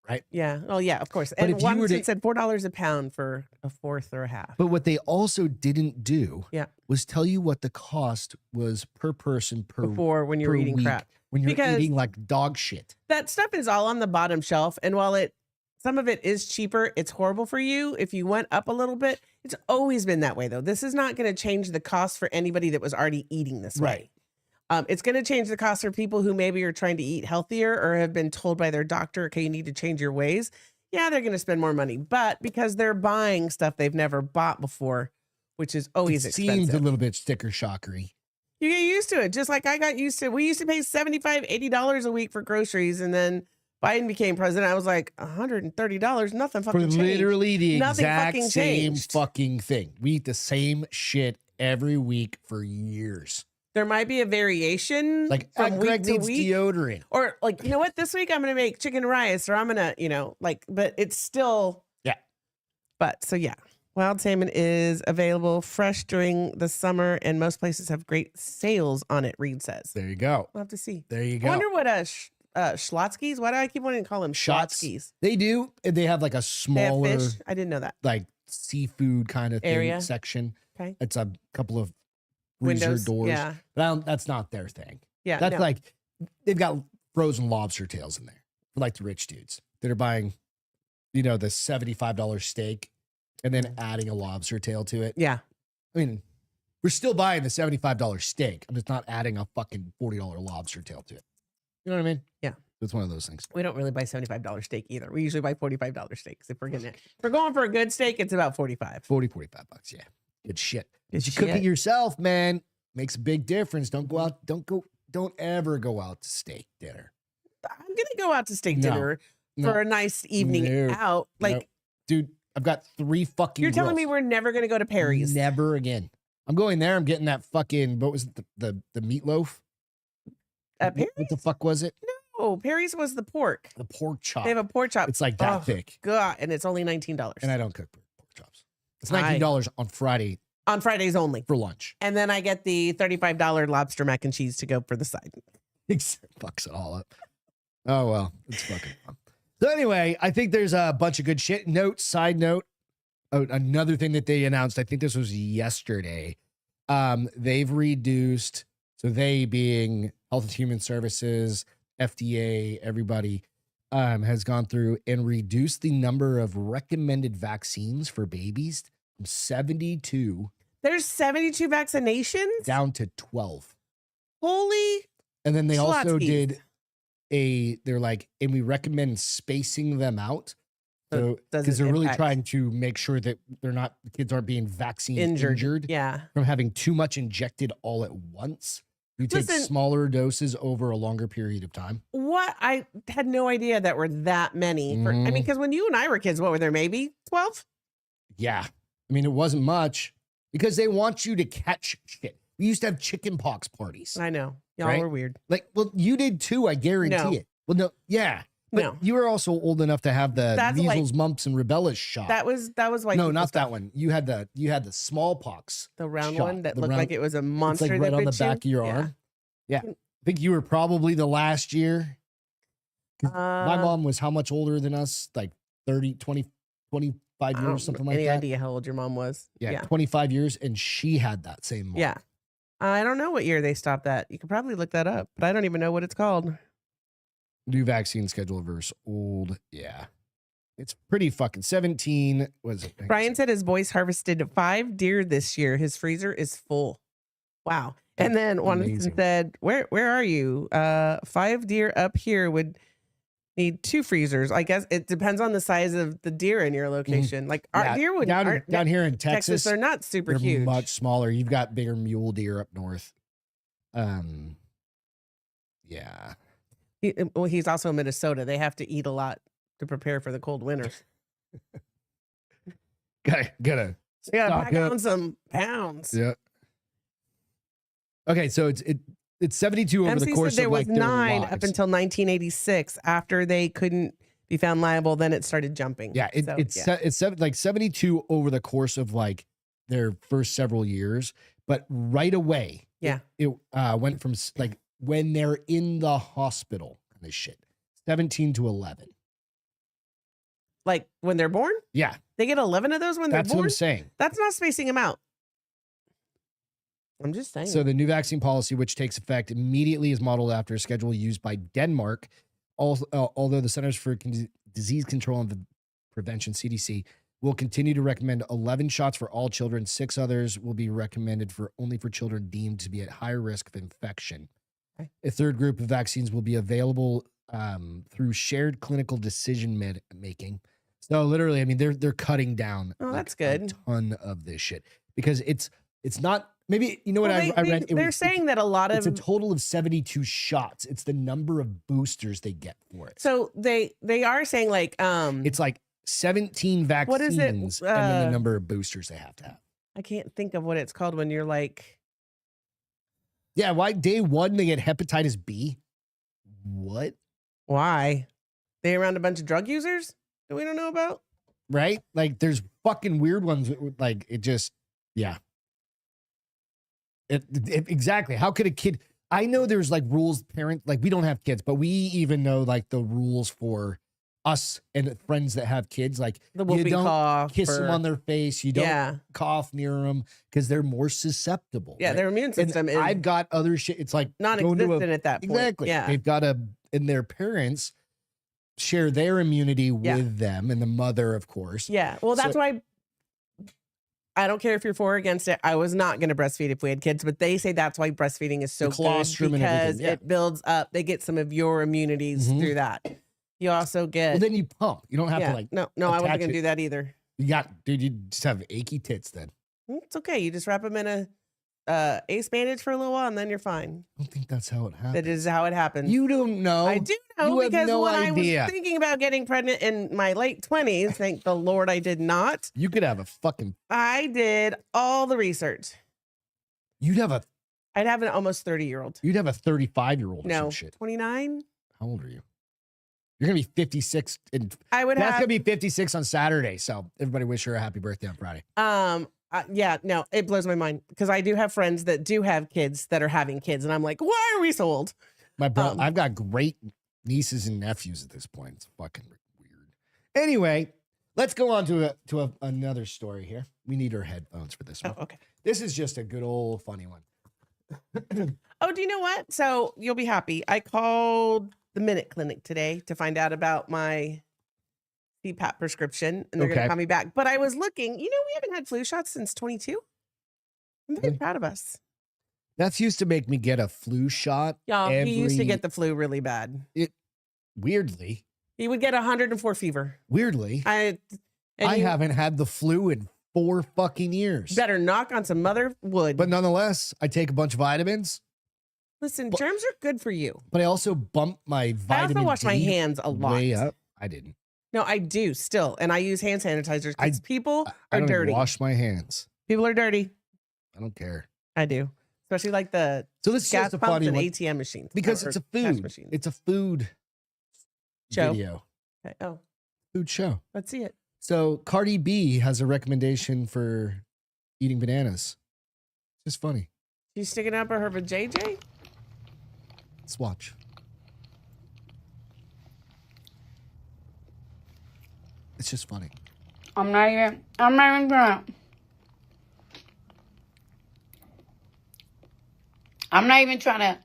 right? Yeah. Oh, yeah, of course. But And if you were one to- said $4 a pound for a fourth or a half. But what they also didn't do Yeah. was tell you what the cost was per person per Before when you were per eating week crap. when you're Because- eating like dog shit. That stuff is all on the bottom shelf. And while some of it is cheaper, it's horrible for you. If you went up a little bit, it's always been that way though. This is not going to change the cost for anybody that was already eating this way. Right. It's going to change the cost for people who maybe are trying to eat healthier or have been told by their doctor, okay, you need to change your ways. Yeah, they're going to spend more money, but because they're buying stuff they've never bought before, which is always It expensive. seems a little bit sticker shockery. You get used to it, just like I got used to. We used to pay $75, $80 a week for groceries, and then Biden became president. I was like, $130, nothing For fucking changed. literally the Nothing exact fucking same changed. fucking thing. We eat the same shit every week for years. There might be a variation Like, from week Greg to needs week. deodorant. Or like, you know what? This week I'm going to make chicken rice, or I'm going to, like, but it's still. Yeah. But so yeah, wild salmon is available fresh during the summer, and most places have great sales on it. Reed says. There you go. We'll have to see. There you I go. wonder what Schlotzky's. Why do I keep wanting to call them Shots. Schlotzky's? They do. And they have like a They have smaller, fish. I didn't know that. like seafood kind of thing Area. section. Okay. It's a couple of freezer Windows. doors. Yeah. But that's not their thing. Yeah. That's no. like they've got frozen lobster tails in there for like the rich dudes that are buying, the $75 steak and then adding a lobster tail to it. Yeah. I mean, we're still buying the $75 steak. I'm just not adding a fucking $40 lobster tail to it. You know what I mean? Yeah. It's one of those things. We don't really buy $75 steak either. We usually buy $45 steaks. If we're going for a good steak, it's about $45. 40, 45 bucks. Yeah. Good shit. Good You cook shit. it yourself, man. Makes a big difference. Don't ever go out to steak dinner. I'm gonna go out to steak No. dinner No. for a nice evening No. out. Like No. Dude, I've got 3 fucking you're telling me grills. we're never gonna go to Perry's. Never again. I'm going there. I'm getting that fucking, what was it? The meatloaf? At Perry's? What the fuck was it? Oh, Perry's was the pork. The pork chop. They have a pork chop. It's like that Oh, thick. God, and it's only $19 And I don't cook pork chops. It's $19 on Friday on Fridays only. for lunch. And then I get the $35 lobster mac and cheese to go for the side. It fucks it all up. Oh, well, it's fucking fun. So anyway, I think there's a bunch of good shit. Side note, another thing that they announced, I think this was yesterday. They've reduced, so they being Health and Human Services, FDA, everybody, has gone through and reduced the number of recommended vaccines for babies from 72 There's 72 vaccinations? down to 12. Holy And then they also Schlotzky's. did they're like, and we recommend spacing them out. So, doesn't because they're really impact- trying to make sure that the kids aren't being vaccine injured. injured Yeah. from having too much injected all at once. You take Listen- smaller doses over a longer period of time. What? I had no idea that were that many. I Mhm. mean, because when you and I were kids, what were there? Maybe 12? Yeah. I mean, it wasn't much because they want you to catch shit. We used to have chicken pox parties. I know. Y'all Right? were weird. Like, well, you did too, I guarantee No. it. Well, no, yeah. But No. you were also old enough to have the That's like- measles, mumps, and rubella shot. That was white. no, people not stuff. that one. You had the smallpox. The round shot. one that The looked round- like it was a It's monster like right that on the bit you? back of your Yeah. arm. Yeah. I think you were probably the last year. 'Cause my mom was how much older than us? Like 30, 20, 25 I don't years, something have like any that. idea how old your mom was. Yeah, Yeah. 25 years. And she had that same mark. Yeah. I don't know what year they stopped that. You could probably look that up, but I don't even know what it's called. New vaccine schedule versus old. Yeah. It's pretty fucking 17. Was it? Brian said his boys harvested 5 deer this year. His freezer is full. Wow. And then one Amazing. said, where are you? 5 deer up here would need 2 freezers. I guess it depends on the size of the deer in your location. Like our Mm-hmm. Yeah, deer would down here in Texas, they're not super they're huge. much smaller. You've got bigger mule deer up north. Yeah. He's also in Minnesota. They have to eat a lot to prepare for the cold winters. Gotta They gotta stock pack up. on some pounds. Yeah. Okay, so it's 72 over MC the course said there of was like their 9 lives. up until 1986. After they couldn't be found liable, then it started jumping. Yeah, So, it's like 72 over the course of like their first several years, but right away, Yeah. it went from like when they're in the hospital kind of shit, 17 to 11. Like when they're born, Yeah, they get 11 of those when they're that's what born. I'm saying. That's not spacing them out. I'm just saying. So the new vaccine policy, which takes effect immediately, is modeled after a schedule used by Denmark. Also, although the Centers for Disease Control and Prevention (CDC) will continue to recommend 11 shots for all children. 6 others will be recommended only for children deemed to be at higher risk of infection. Okay. A third group of vaccines will be available through shared clinical decision making. So literally, I mean, they're cutting down. Oh, that's a good. ton of this shit because it's not. Maybe you know what I read. They're saying that a lot of it's a total of 72 shots. It's the number of boosters they get for it. So they are saying like It's like 17 vaccines what is it? and then the number of boosters they have to have. I can't think of what it's called when you're like, Yeah, why day 1 they get hepatitis B? What? why? They around a bunch of drug users that we don't know about? Right? Like there's fucking weird ones like it just yeah. Exactly. How could a kid I know there's like rules parent like we don't have kids, but we even know like the rules for us and friends that have kids like The you whooping don't cough. kiss them or- on their face, you don't Yeah. cough near them because they're more susceptible. Yeah, right? their immune And system is I've got other shit. It's like going to non-existent at that point. exactly. Yeah. They've got and their parents share their immunity with them and the mother, of course. Yeah. Well, that's So- why I don't care if you're for or against it. I was not going to breastfeed if we had kids, but they say that's why breastfeeding is so good colostrum and everything, because yeah. it builds up. They get some of your immunities Mhm. through that. You also get. Well, then you pump. You don't have to like. no, I wasn't attach going to it. do that either. Dude, you just have achy tits then. It's okay. You just wrap them in a ace bandage for a little while and then you're fine. I don't think that's how it happens. That is how it happens. You don't know. I do know You have because no when idea. I was thinking about getting pregnant in my late 20s, thank the Lord I did not. You could have a fucking. I did all the research. You'd have a I'd have an almost 30-year-old. 35-year-old or No, some shit. 29. How old are you? You're gonna be 56, and I would that's have. gonna be 56 on Saturday. So everybody wish her a happy birthday on Friday. Yeah, no, it blows my mind because I do have friends that do have kids that are having kids, and I'm like, why are we so old? My brother, I've got great nieces and nephews at this point. It's fucking weird. Anyway, let's go on to another story here. We need our headphones for this one. Oh, okay. This is just a good old funny one. Oh, do you know what? So you'll be happy. I called the Minute Clinic today to find out about my CPAP prescription, and they're going Okay. to call me back. But I was looking, we haven't had flu shots since 22. I'm very Really? proud of us. That's used to make me get a flu shot. Y'all, he used to every- get the flu really bad. Weirdly, He would get 104 fever. I You haven't had the flu in 4 fucking years. better knock on some mother wood. But nonetheless, I take a bunch of vitamins, Listen, but- germs are good for you. but I also bump my I vitamin also wash my D hands a lot. way up. I didn't. No, I do still. And I use hand sanitizers because people I are don't even dirty. wash my hands. People are dirty. I don't care. I do. Especially like the So this is gas just a pumps funny and one ATM machines. because or it's a cash food. machines. It's a food Show. video, Okay. Oh, food show. let's see it. So Cardi B has a recommendation for eating bananas. It's just funny. She's sticking up her JJ? Let's watch. It's just funny. I'm not even drunk. I'm not even trying to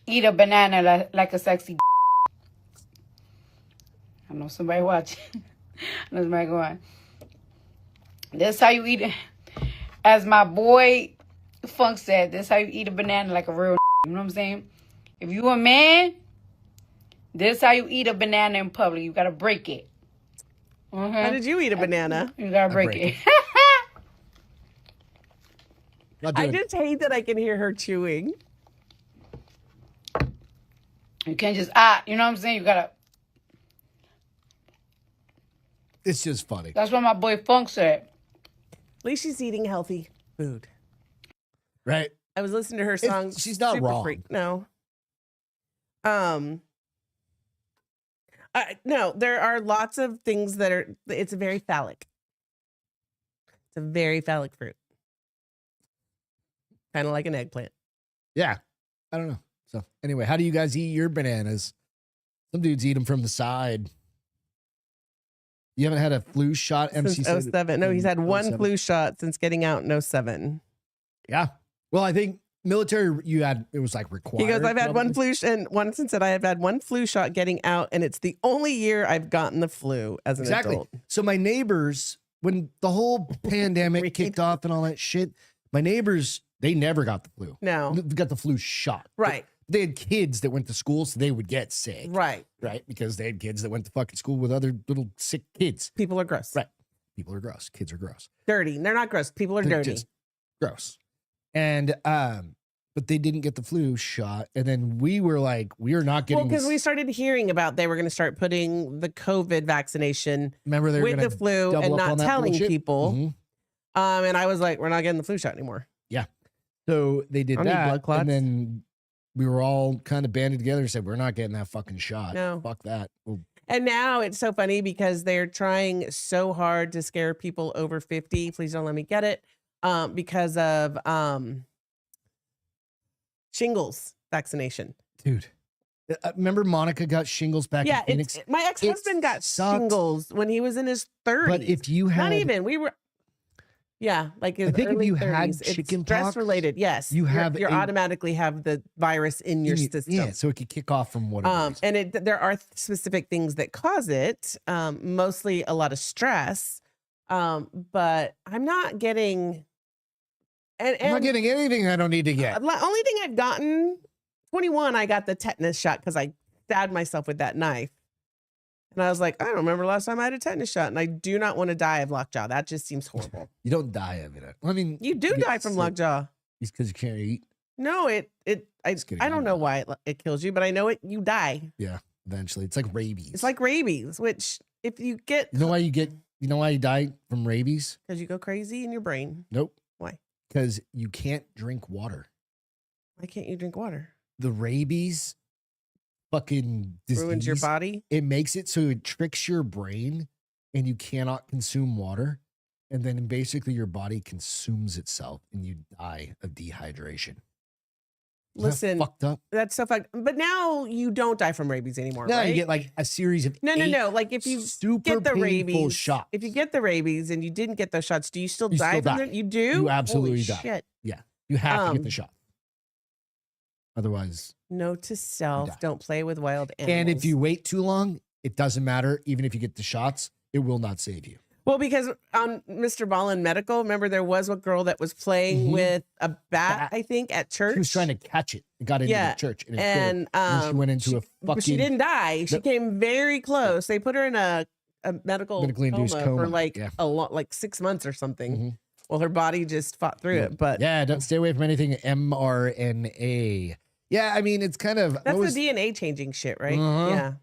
eat a banana like a sexy. I know somebody watching. I know somebody going. This how you eat it. As my boy Funk said, this how you eat a banana like a real. You know what I'm saying? If you a man, this how you eat a banana in public. You gotta break it. How did you eat a banana? You gotta break break it. Not I doing just hate that I can hear her chewing. You can't just you know what I'm saying? You gotta. It's just funny. That's what my boy Funk said. At least she's eating healthy food. Right? I was listening to her song. she's not Super wrong. Freak. No. No, there are lots of things that are, it's a very phallic. It's a very phallic fruit. Kind of like an eggplant. Yeah. I don't know. So anyway, how do you guys eat your bananas? Some dudes eat them from the side. You haven't had a flu shot, MC? Since 07. No, he's had one 07? flu shot since getting out in 07. Yeah. Well, I think military, it was like required. He goes, I've had one probably. flu, and one since said I have had one flu shot getting out, and it's the only year I've gotten the flu as an Exactly. adult. So my neighbors when the whole pandemic kicked off and all that shit, my neighbors, they never got the flu. No. They got the flu shot. Right. They had kids that went to school, so they would get sick. Right. Right. Because they had kids that went to fucking school with other little sick kids. People are gross. Right. People are gross. Kids are gross. Dirty. They're not gross. People are They're dirty. just gross. And but they didn't get the flu shot. And then we were like, we are not getting because we started hearing about they were going to start putting the COVID vaccination remember they were with gonna the flu double and up not on that telling bullshit? people. Mhm. And I was like, we're not getting the flu shot anymore. So they did I don't need blood that. clots. And then we were all kind of banded together and said, we're not getting that fucking shot. No. Fuck that. Well, And now it's so funny because they're trying so hard to scare people over 50. Please don't let me get it. Because of shingles vaccination. dude. Remember Monica got shingles back Yeah, in Phoenix? my ex-husband got sucked. shingles when he was in his 30s. But if you had not even, we were, yeah, like his I think if early you 30s. had It's chicken stress pox, related. Yes, you have you a- automatically have the virus in your system. Yeah, so it could kick off from whatever. And there are specific things that cause it, mostly a lot of stress. But I'm not getting, and I'm not getting anything I don't need to get. the only thing I've gotten, 21, I got the tetanus shot because I stabbed myself with that knife. And I was like, I don't remember last time I had a tetanus shot, and I do not want to die of lockjaw. That just seems horrible. You don't die of it. I mean, You do get die from sick. lockjaw. It's because you can't eat. No, I kidding, I you don't know know. why it kills you, but I know you die. Yeah, eventually. It's like rabies. It's like rabies, which if you get, you know why you die from rabies? because you go crazy in your brain. Nope. Why? Because you can't drink water. Why can't you drink water? The rabies fucking disease, Ruins your body. it makes it so it tricks your brain and you cannot consume water. And then basically your body consumes itself and you die of dehydration. Isn't that Listen, fucked up. that's so fucked. But now you don't die from rabies anymore, Now right? you get like a series of no. 8 Like if you super get the painful rabies, shots. if you get the rabies and you didn't get those shots, do you still You die still from die. them? You do. You absolutely Holy die. Shit. You have to get the Um, shot. Otherwise, Note to self: die. don't play with wild animals. and if you wait too long, it doesn't matter. Even if you get the shots, it will not save you. well, because on Mr. Ballin Medical, remember there was a girl that was playing Mhm. with a bat, Bat. I think, at church. She was trying to catch it. It got into Yeah, the church and it killed her. and And then she went into a but she fucking didn't die. She Nope. came very close. They put her in a medical Medically induced coma coma, for like yeah. a lot, like 6 months or something. Mhm. Well, her body just fought through Yeah. it. But Yeah, don't stay away from anything mRNA. Yeah, I mean, it's kind of that's the DNA changing shit, right? Uh-huh. Yeah,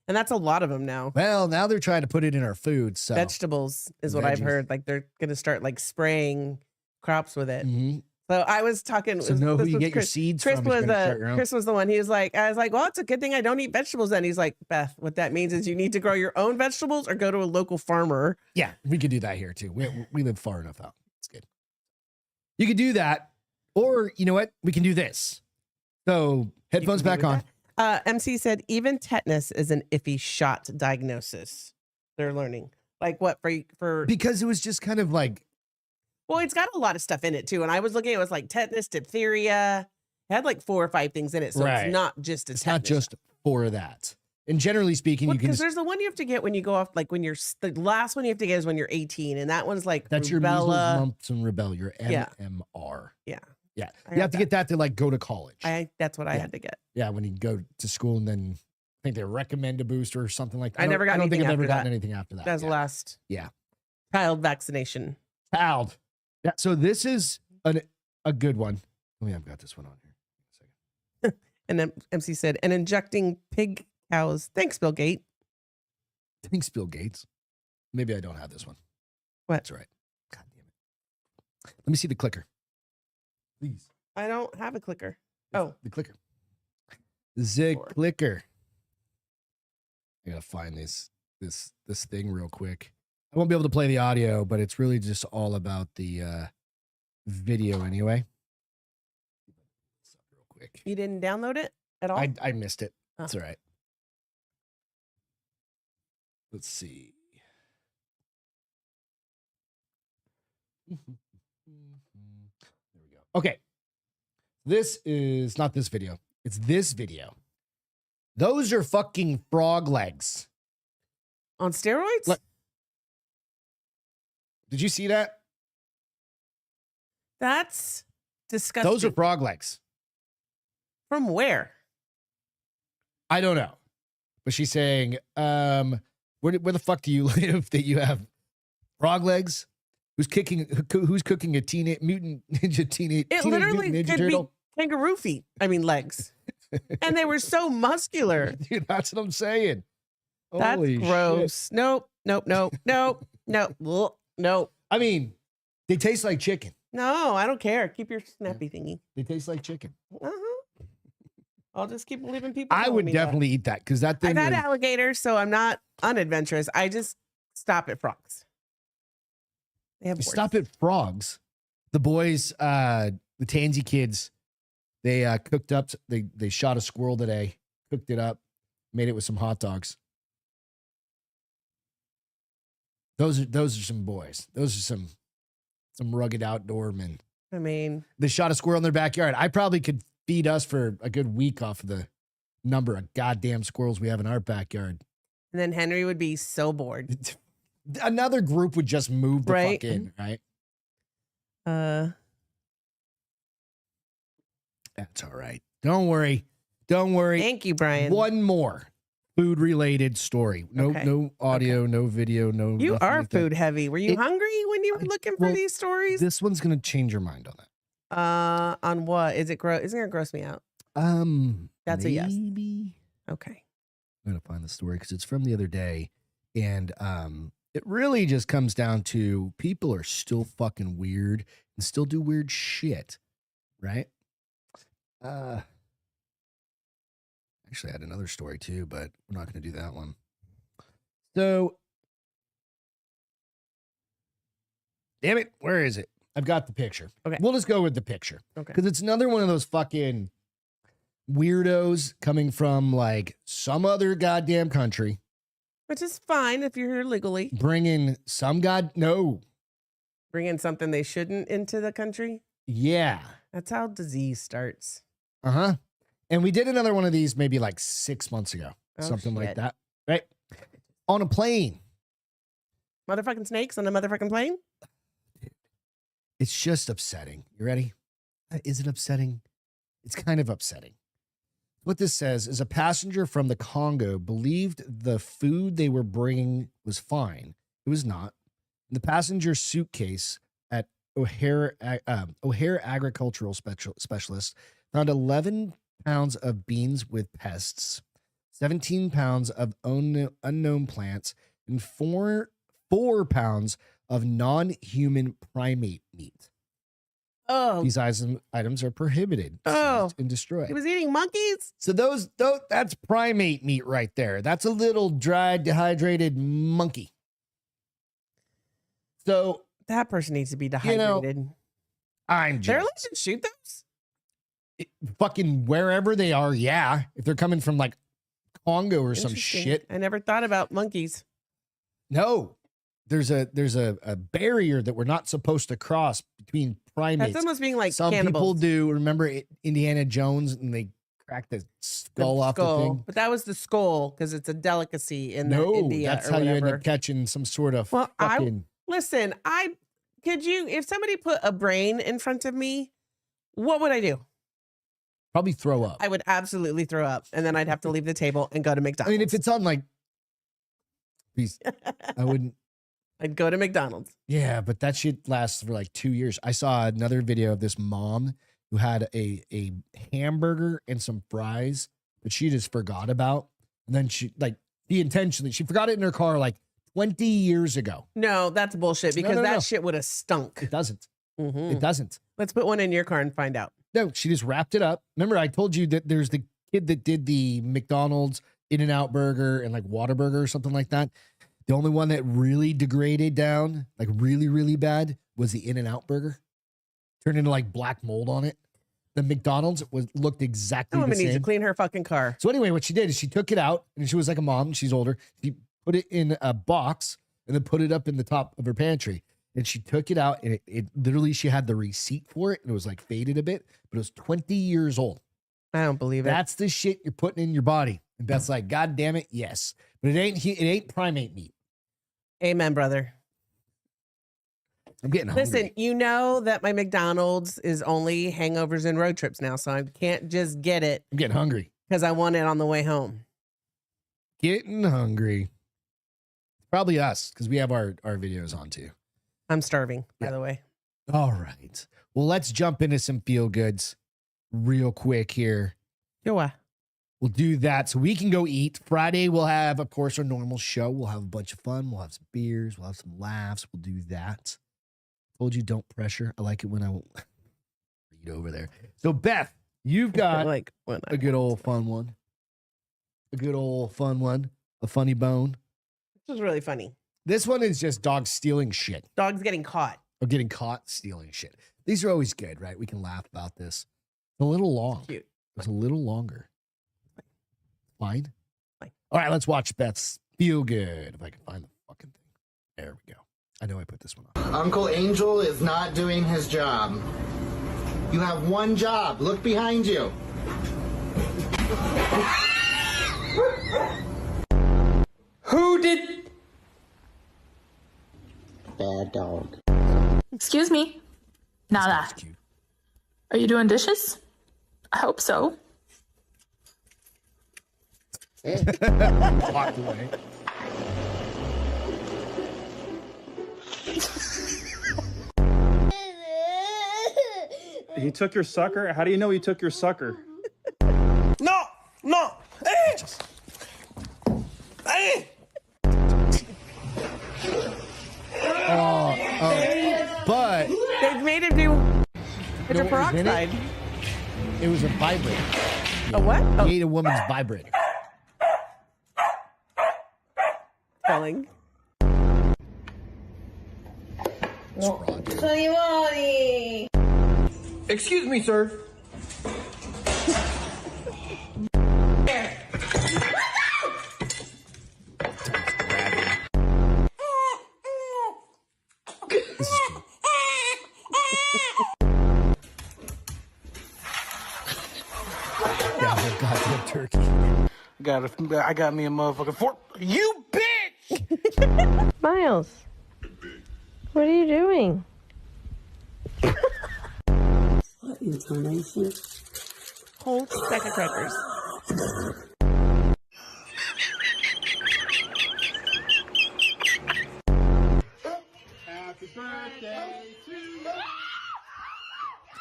and that's a lot of them now. well, now they're trying to put it in our food. So Vegetables is what I've Veggies. heard. Like they're gonna start like spraying crops with it. Mhm. So I was talking. So know who this you was get your Chris. seeds Chris from. if you're was gonna start your own. Chris was the one. He was like, I was like, well, it's a good thing I don't eat vegetables. Then he's like, Beth, what that means is you need to grow your own vegetables or go to a local farmer. Yeah, we could do that here too. We live far enough out. It's good. You could do that, or you know what? We can do this. So headphones You can back do on. that. MC said even tetanus is an iffy shot diagnosis. They're learning like what for Because it was just kind of like well, it's got a lot of stuff in it too. And I was looking, it was like tetanus, diphtheria. It had like 4 or 5 things in it, so Right. it's not just a it's tetanus not just for that. And generally speaking, you can because just, there's the one you have to get when you go off, like when you're the last one you have to get is when you're 18, and that one's like that's your measles, rubella. mumps, and rubella. Your Yeah. MMR. Yeah. Yeah, I you got have to get that to like go to college. That's what I Yeah. had to get. Yeah, when you go to school and then I think they recommend a booster or something like that. I never got I don't think anything I've ever after gotten that. anything after that. That was the yeah. last Yeah. child vaccination. Child. Yeah, so this is a good one. Oh yeah, I've got this one on here. A second. And then MC said, and injecting pig cows. Thanks, Bill Gates. Thanks, Bill Gates. Maybe I don't have this one. What? That's all right. God damn it. Let me see the clicker. Please. I don't have a clicker. Oh, The clicker. The Sure. clicker. I gotta find this thing real quick. I won't be able to play the audio, but it's really just all about the video anyway. Real quick. you didn't download it at all? I missed it. Oh. It's all right. Let's see. There we go. Okay. This is not this video. It's this video. Those are fucking frog legs. On steroids? Look. Did you see that? That's disgusting. Those are frog legs. From where? I don't know. But she's saying, where the fuck do you live that you have frog legs? Who's cooking a teenage mutant ninja It literally ninja could turtle? be kangaroo feet. I mean legs. And they were so muscular. Dude, that's what I'm saying. That's Holy gross. shit. Nope. Nope. I mean, they taste like chicken. No, I don't care. Keep your snappy thingy. They taste like chicken. Uh-huh. I'll just keep leaving people. I telling would me definitely eat that because that thing. I've had was- alligators, so I'm not unadventurous. I just stop at frogs. They have Stop at frogs. The boys, the Tansy kids, they cooked up. They shot a squirrel today, cooked it up, made it with some hot dogs. Those are some boys. Those are some rugged outdoor men. I mean, They shot a squirrel in their backyard. I probably could feed us for a good week off of the number of goddamn squirrels we have in our backyard. and then Henry would be so bored. Another group would just move the Right. fuck in, right? That's all right. Don't worry. Thank you, Brian. One more food related story. No, Okay. no audio, no video, no. You nothing are like that. food heavy. Were you It- hungry when you were looking for well, these stories? This one's gonna change your mind on that. On what? Is it gross? Isn't it gonna gross me out? That's a yes. maybe. Okay. I'm gonna find the story because it's from the other day, and it really just comes down to people are still fucking weird and still do weird shit, right? Actually, I had another story too, but we're not gonna do that one. So, damn it, where is it? I've got the picture. Okay. We'll just go with the picture Okay. because it's another one of those fucking weirdos coming from like some other goddamn country, Which is fine if you're here legally. bringing some Bringing something they shouldn't into the country. yeah, That's how disease starts. and we did another one of these maybe like 6 months ago, Oh, something like shit. that, right? On a plane. Motherfucking snakes on a motherfucking plane? It's just upsetting. You ready? Is it upsetting? It's kind of upsetting. What this says is a passenger from the Congo believed the food they were bringing was fine. It was not. The passenger's suitcase at O'Hare Agricultural Specialist found 11 pounds of beans with pests, 17 pounds of unknown plants, and four pounds of non-human primate meat. Oh, These items are prohibited, Oh. seized, and destroyed. he was eating monkeys? So that's primate meat right there. That's a little dried, dehydrated monkey. So That person needs to be know, dehydrated. I'm They're just allowed to shoot those? fucking wherever they are. Yeah, if they're coming from like Congo or some Interesting. shit. I never thought about monkeys. No, there's a barrier that we're not supposed to cross between primates. That's almost being like Some cannibals. people do. Remember Indiana Jones and they crack the skull off the thing? But that was the skull because it's a delicacy in No, India that's or how you end whatever. up catching some sort of Well, fucking. Listen, if somebody put a brain in front of me, what would I do? Probably throw up. I would absolutely throw up, and then I'd have to leave the table and go to I McDonald's. mean, if it's on like, I wouldn't. I'd go to McDonald's. Yeah, but that shit lasts for like 2 years. I saw another video of this mom who had a hamburger and some fries that she just forgot about, and then she forgot it in her car like 20 years ago. No, that's bullshit because no, that no. shit would have stunk. It doesn't. Mhm. It doesn't. Let's put one in your car and find out. No, she just wrapped it up. Remember, I told you that there's the kid that did the McDonald's In-N-Out burger and like Whataburger or something like that. The only one that really degraded down, like really, really bad, was the In-N-Out burger. Turned into like black mold on it. The McDonald's looked exactly That the woman needs to same. clean her fucking car. So anyway, what she did is she took it out and she was like a mom. And she's older. She put it in a box and then put it up in the top of her pantry. And she took it out and it literally, she had the receipt for it and it was like faded a bit, but it was 20 years old. I don't believe it. That's the shit you're putting in your body. And Beth's like, God damn it, yes. But it ain't primate meat. Amen, brother. I'm getting Listen, hungry. you know that my McDonald's is only hangovers and road trips now, so I can't just get it I'm getting hungry. because I want it on the way home. Getting hungry. Probably us, because we have our videos on too. I'm starving, by Yeah. the way. All right. Well, let's jump into some feel goods real quick here. Yo, We'll do that so we can go eat. Friday, we'll have, of course, our normal show. We'll have a bunch of fun. We'll have some beers. We'll have some laughs. We'll do that. Told you, don't pressure. I like it when I read over there. So, Beth, you've got like when a good old fun one. A good old fun one. A funny bone. This was really funny. This one is just dogs stealing shit. Dogs getting caught. Or getting caught stealing shit. These are always good, right? We can laugh about this. It's a little long. Cute. It's a little longer. Fine. Fine. All right, let's watch Beth's Feel Good. If I can find the fucking thing. There we go. I know I put this one on. Uncle Angel is not doing his job. You have one job. Look behind you. Who did? Bad dog. Excuse me. Nala, That's cute. are you doing dishes? I hope so. Walked away. He took your sucker? How do you know he took your sucker? No! No! Hey! Hey! But They made him do You know hydrogen what was in it? peroxide. it was a vibrator. A what? Oh, He ate a woman's vibrator. spelling. It's fraud, dude. Excuse me, sir. This is cute. Yeah, the goddamn turkey. I got me a motherfucking fork. You bitch! Miles, what are you doing? Whole stack of crackers.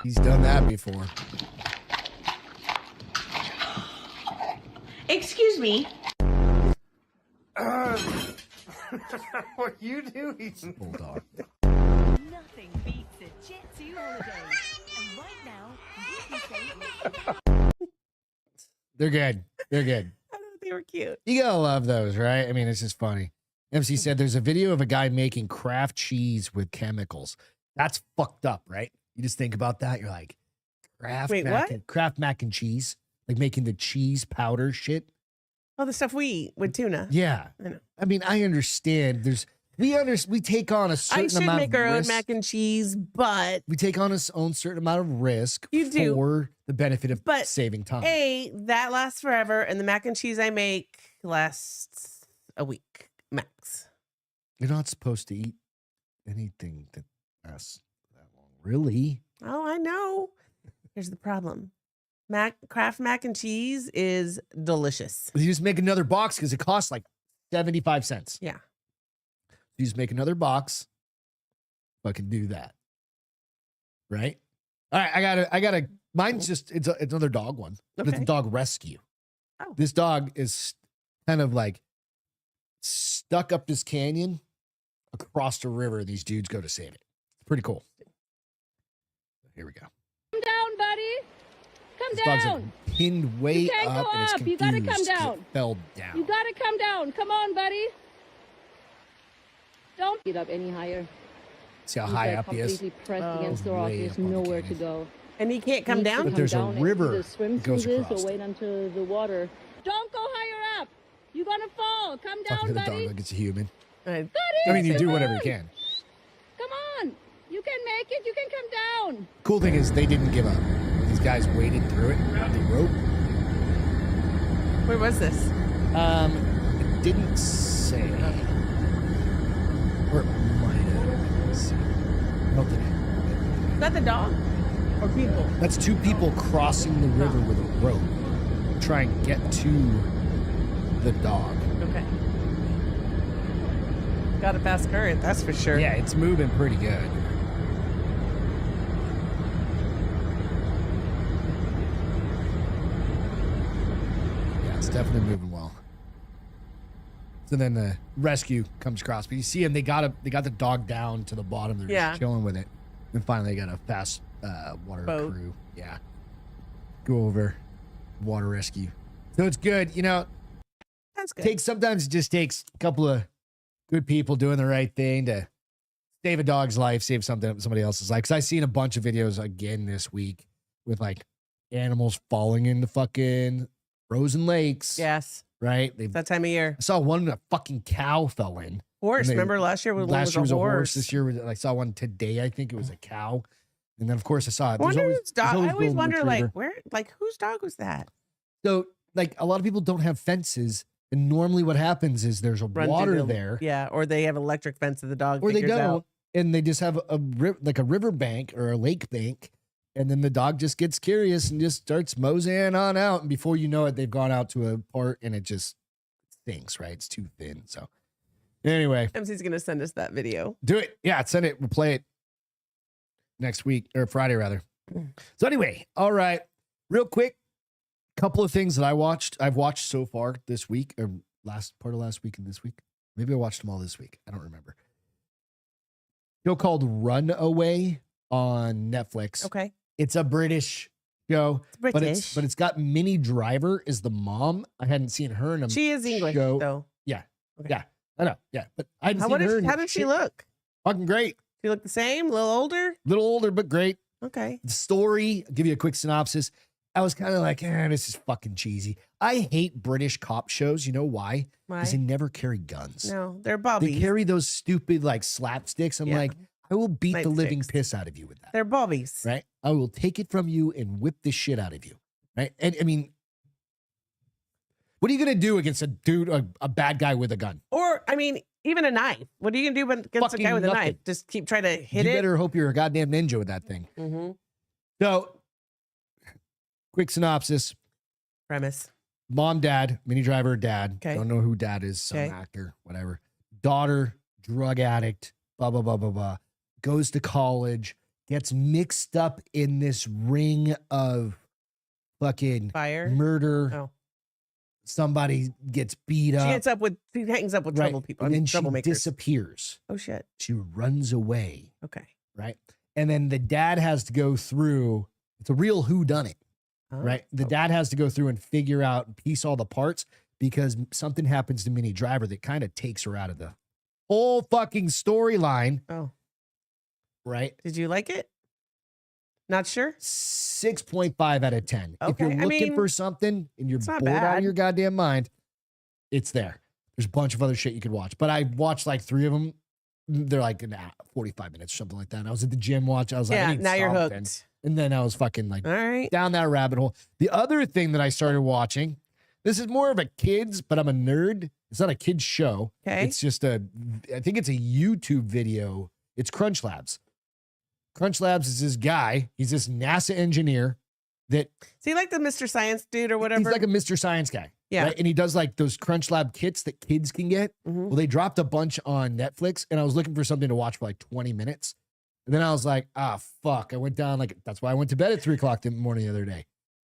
He's done that before. Excuse me. What are you doing? Bulldog. Nothing beats a Jet 2 holiday. And right now, you can say They're good. They're good. I thought they were cute. You gotta love those, right? I mean, it's just funny. MC said there's a video of a guy making Kraft cheese with chemicals. That's fucked up, right? You just think about that. You're like, Kraft Wait, mac what? and Kraft mac and cheese, like making the cheese powder shit. Oh, the stuff we eat with tuna. Yeah, I know. I mean, I understand. We take on a certain I should amount make of our own risk. mac and cheese, but We take on a own certain amount of risk You do. for the benefit of But, saving time. that lasts forever, and the mac and cheese I make lasts a week max. You're not supposed to eat anything that lasts that long, really. Oh, I know. Here's the problem. Kraft mac and cheese is delicious. You just make another box because it costs like 75 cents. Yeah. You just make another box. Fucking do that. Right? All right, I got a mine's just it's another dog one. But it's Okay. a dog rescue. Oh. This dog is kind of like stuck up this canyon across the river. These dudes go to save it. It's pretty cool. Here we go. Come down, buddy. Come This dog's down. like pinned way You can't up go and it's up. You gotta come confused 'cause down. it fell down. You gotta come down. Come on, buddy. Don't get up any higher. See how He's, high like, up he is? completely pressed Oh. against the rock. Way There's up on the nowhere to canyon. go. And he can't come Needs to down? But there's a down and river either swim that goes through this across or it. wait until the water. Don't go higher up. You're gonna fall. Come Talking down, to the dog buddy. like it's a human. I I mean, you say do that. whatever you can. Come on. You can make it. You can come down. Cool thing is they didn't give up. These guys waded through it, grabbed the rope. Where was this? It didn't say. Or it might have. Let's see. Melted. Is that the dog or people? That's two people crossing the river with a rope. Try and get to the dog. Okay. Got a fast current, that's for sure. Yeah, it's moving pretty good. Yeah, it's definitely moving well. So then the rescue comes across, but you see him. They got the dog down to the bottom. They're just chilling with it, and finally they got a fast water boat crew. Yeah, go over water rescue. So it's good. You know, that's good. Sometimes it just takes a couple of good people doing the right thing to save a dog's life, save somebody else's life. Because I've seen a bunch of videos again this week with like animals falling into fucking frozen lakes. Yes. Right? It's that time of year. I saw one, a fucking cow fell in. Horse. Remember last year? Last year was a horse. This year, year, I saw one today. I think it was a cow. And then, of course, I saw it. I always wonder, like, whose dog was that? So, like, a lot of people don't have fences. And normally what happens is there's a water there. Yeah, or they have an electric fence that the dog or they figures don't. out. And they just have a river bank or a lake bank. And then the dog just gets curious and just starts moseying on out. And before you know it, they've gone out to a part and it just stinks, right? It's too thin. So anyway. MC's going to send us that video. Do it. Yeah, send it. We'll play it next week or Friday rather. So anyway, all right. Real quick, couple of things that I've watched so far this week or last week and this week. Maybe I watched them all this week. I don't remember. Show called Runaway on Netflix. Okay. It's a British show, but it's got Minnie Driver as the mom. I hadn't seen her in a She is English show. though. Yeah. Okay. Yeah. I know. Yeah. But I hadn't seen her. How does she look? Fucking great. She look the same? A little older? Little older, but great. Okay. The story, I'll give you a quick synopsis. I was kind of like, this is fucking cheesy. I hate British cop shows. You know why? Why? Because they never carry guns. No, they're bobbies. They carry those stupid like slapsticks. I'm like, I will beat the living piss out of you with that. They're bobbies. Right? I will take it from you and whip the shit out of you. Right? And I mean, what are you going to do against a dude, a bad guy with a gun? Or, I mean, even a knife. What are you going to do against a guy with a knife? Just keep trying to hit it? You better hope you're a goddamn ninja with that thing. Mm-hmm. So, quick synopsis. Premise. Mom, dad, Minnie Driver, dad. Okay. Don't know who dad is. Some actor, whatever. Daughter, drug addict, blah, blah, blah, blah, blah. Goes to college, gets mixed up in this ring of fucking fire, murder. Oh. Somebody gets beat up. She hangs up with trouble people. And then she troublemakers. disappears. Oh, shit. She runs away. Okay. Right. And then the dad has to go through, it's a real whodunit. Right. The dad has to go through and figure out and piece all the parts because something happens to Minnie Driver that kind of takes her out of the whole fucking storyline. Oh. Right. Did you like it? Not sure. 6.5 out of 10. Okay. If you're looking for something and you're bored out bad. of your goddamn mind, it's there. There's a bunch of other shit you could watch, but I watched like 3 of them. They're like 45 minutes or something like that. And I was at the gym watching. I was like, I need now you're something. hooked. And then I was fucking like all right. down that rabbit hole. The other thing that I started watching, this is more of a kid's, but I'm a nerd. It's not a kid's show. Okay. It's just I think it's a YouTube video. It's Crunch Labs. Crunch Labs is this guy. He's this NASA engineer that. Is he like the Mr. Science dude or whatever? He's like a Mr. Science guy. Yeah. Right? And he does like those Crunch Lab kits that kids can get. Mm-hmm. Well, they dropped a bunch on Netflix and I was looking for something to watch for like 20 minutes. And then I was like, fuck. I went down that's why I went to bed at 3 o'clock in the morning the other day.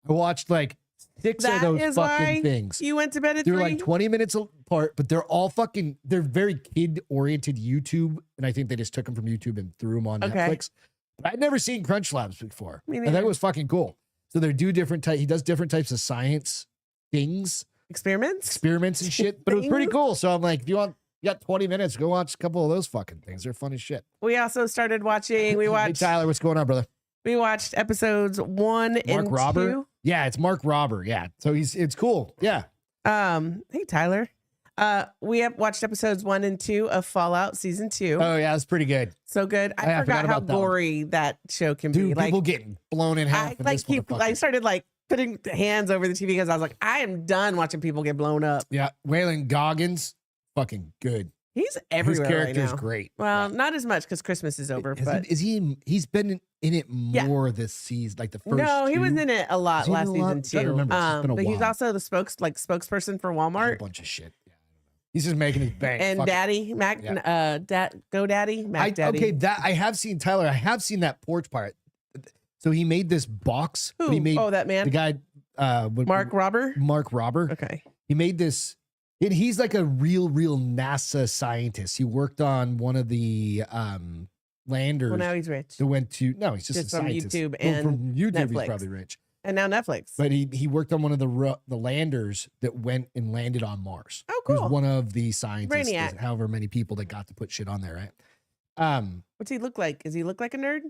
I watched like 6 of those fucking things. You went to bed at They're 3? like 20 minutes apart, but they're all they're very kid-oriented YouTube. And I think they just took them from YouTube and threw them on Netflix. But I'd never seen Crunch Labs before. And that was fucking cool. So they do he does different types of science things. Experiments and shit. But it was pretty cool. So I'm like, if you got 20 minutes, go watch a couple of those fucking things. They're fun as shit. We also started watching, Hey, Tyler, what's going on, brother? We watched episodes 1 and 2. Yeah, it's Mark Robber. Yeah. So it's cool. Yeah. Hey, Tyler. We have watched episodes 1 and 2 of Fallout season 2. Oh yeah, it's pretty good. So good. I forgot how gory that show can be. Like people getting blown in half. I started like putting hands over the TV because I was like, I am done watching people get blown up. Yeah, Waylon Goggins, fucking good. He's His everywhere character's right now. great. Well, not as much because Christmas is over. But He's been in it more this season, like the first. no, he was two? in it a lot Was he in last it a lot? season I'm trying to too. remember. It's just been a But he's while. also the spokesperson for A Walmart. bunch of shit. Yeah, I don't know. He's just making his bank. And Fuck it. Daddy Mac, GoDaddy, Mac Daddy. Okay, that I have seen Tyler. I have seen that porch pirate. So he made this box. Who? He made That man, the guy. Mark Robber. Mark Robber. Okay. He made this. And he's like a real NASA scientist. He worked on one of the landers. Well, now he's rich, that went to he's just a from scientist. YouTube Well, and from YouTube Netflix. he's probably rich. and now Netflix. But he worked on one of the landers that went and landed on Mars. Oh, He cool. was one of the scientists, Brainiac. however many people that got to put shit on there, right? What's he look like? Does he look like a nerd?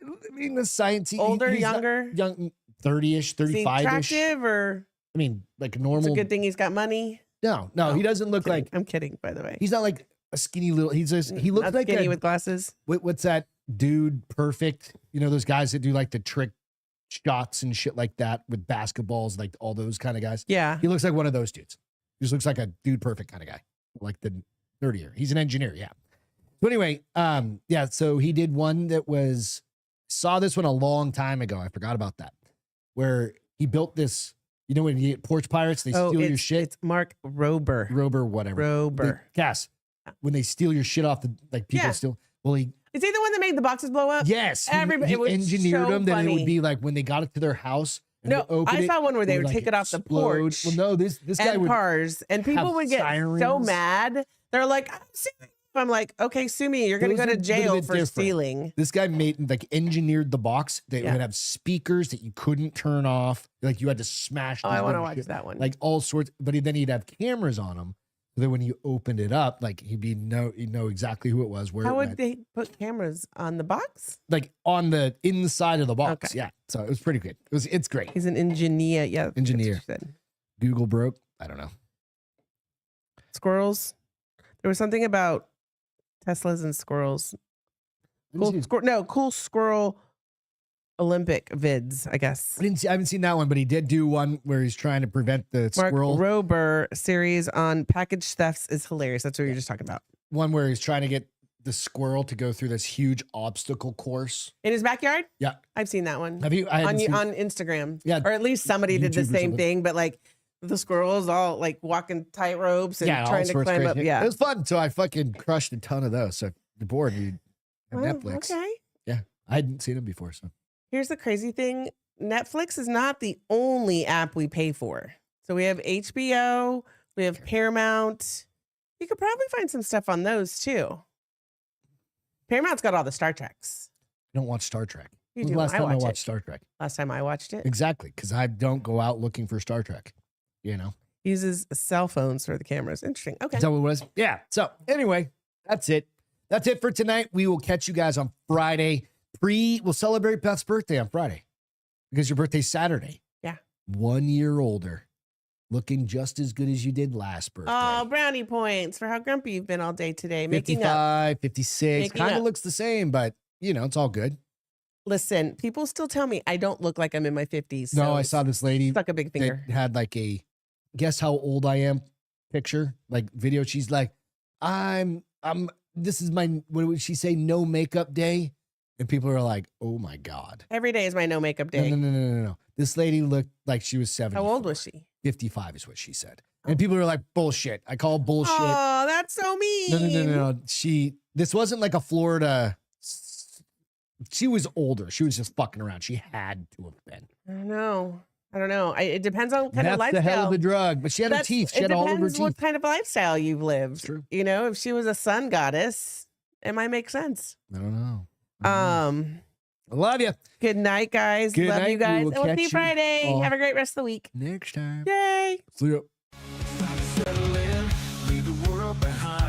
I mean, the science. Older, he's not younger? young, 30-ish, Is he 35-ish. attractive or? I mean, like It's normal. a good thing he's got money. No, Oh, he doesn't look Kidding. like. I'm kidding, by the way. He's not like a skinny little. He looks Not like skinny a, with glasses. what's that dude? Perfect. You know those guys that do like the trick shots and shit like that with basketballs, like all those kind of guys. Yeah. He looks like one of those dudes. He just looks like a dude perfect kind of guy, like the 30-year. He's an engineer, yeah. So anyway, yeah. So he did one that was saw this one a long time ago. I forgot about that, where he built this. You know when you get porch pirates, they steal your shit. It's Mark Rober. Whatever. Rober. Cass, when they steal your shit off the people Yeah. steal. Well, he Is he the one that made the boxes blow up? yes, Everybody- he it was engineered so them that it funny. would be like when they got it to their house. And No, they opened I saw one where they would, would like, take it off the explode. porch. Well, no, this guy And would. cars, and people have would get so sirens. mad. They're like, I'm like, okay, sue me. You're going to Those go are to a jail little bit for different. stealing. This guy engineered the box that Yeah. would have speakers that you couldn't turn off. Like you had to smash. Oh, these I want to little watch shit- that one. Like all sorts, but then he'd have cameras on them. So that when you opened it up, like he'd know exactly who it was, where How it would went. they put cameras on the box? Like on the inside of the box. Okay. Yeah. So it was pretty good. It's great. He's an engineer. Yeah. that's what Engineer. she said. Google broke. I don't know. Squirrels. There was something about Teslas and squirrels. Cool squirrel Olympic vids, I guess. I haven't seen that one, but he did do one where he's trying to prevent the Mark squirrel. Rober series on package thefts is hilarious. That's what you're just talking about. One where he's trying to get the squirrel to go through this huge obstacle course. In his backyard? Yeah. I've seen that one. Have you? I haven't seen- on Instagram. Yeah, Or at least somebody did the YouTube or same something. thing, but like the squirrels all like walking tight ropes and all trying to sorts of climb up. crazy- Yeah. It was fun. So I fucking crushed a ton of those. So if you're bored, you have Well, Netflix. Okay. Yeah. I hadn't seen them before. So Here's the crazy thing. Netflix is not the only app we pay for. So we have HBO, we have Paramount. You could probably find some stuff on those too. Paramount's got all the Star Treks. I don't watch Star Trek. You When's do. the last I time I watch watched it. Star Trek? Last time I watched it. Exactly. Because I don't go out looking for Star Trek. You know? Uses cell phones for the cameras. Interesting. Okay. Is that what it was? Yeah. So anyway, that's it. That's it for tonight. We will catch you guys on Friday. We'll celebrate Beth's birthday on Friday because your birthday's Saturday. Yeah. 1 year older. Looking just as good as you did last birthday. Oh, brownie points for how grumpy you've been all day today. Making up. 55, 56. Making Kind of up. looks the same, but it's all good. Listen, people still tell me I don't look like I'm in my 50s. No, so I saw this lady stuck a big finger. that had like a guess how old I am picture, like video. She's like, this is my, what would she say? No makeup day. And people are like, oh my God. Every day is my no makeup day. No. This lady looked like she was 70. How old was she? 55 is what she said. And people are like, bullshit. I call bullshit. Oh, that's so mean. No. This wasn't like a Florida. She was older. She was just fucking around. She had to have been. I don't know. It depends on what kind of That's lifestyle. the hell of a drug. But she had her teeth. She had all of her depends what teeth. kind of lifestyle you've lived. True. You know, if she was a sun goddess, it might make sense. I don't know. I love you. Good night, guys. Good Love night. you guys. We will And we'll catch see you you Friday. all Have a great rest of the week. Next time. Yay. See ya.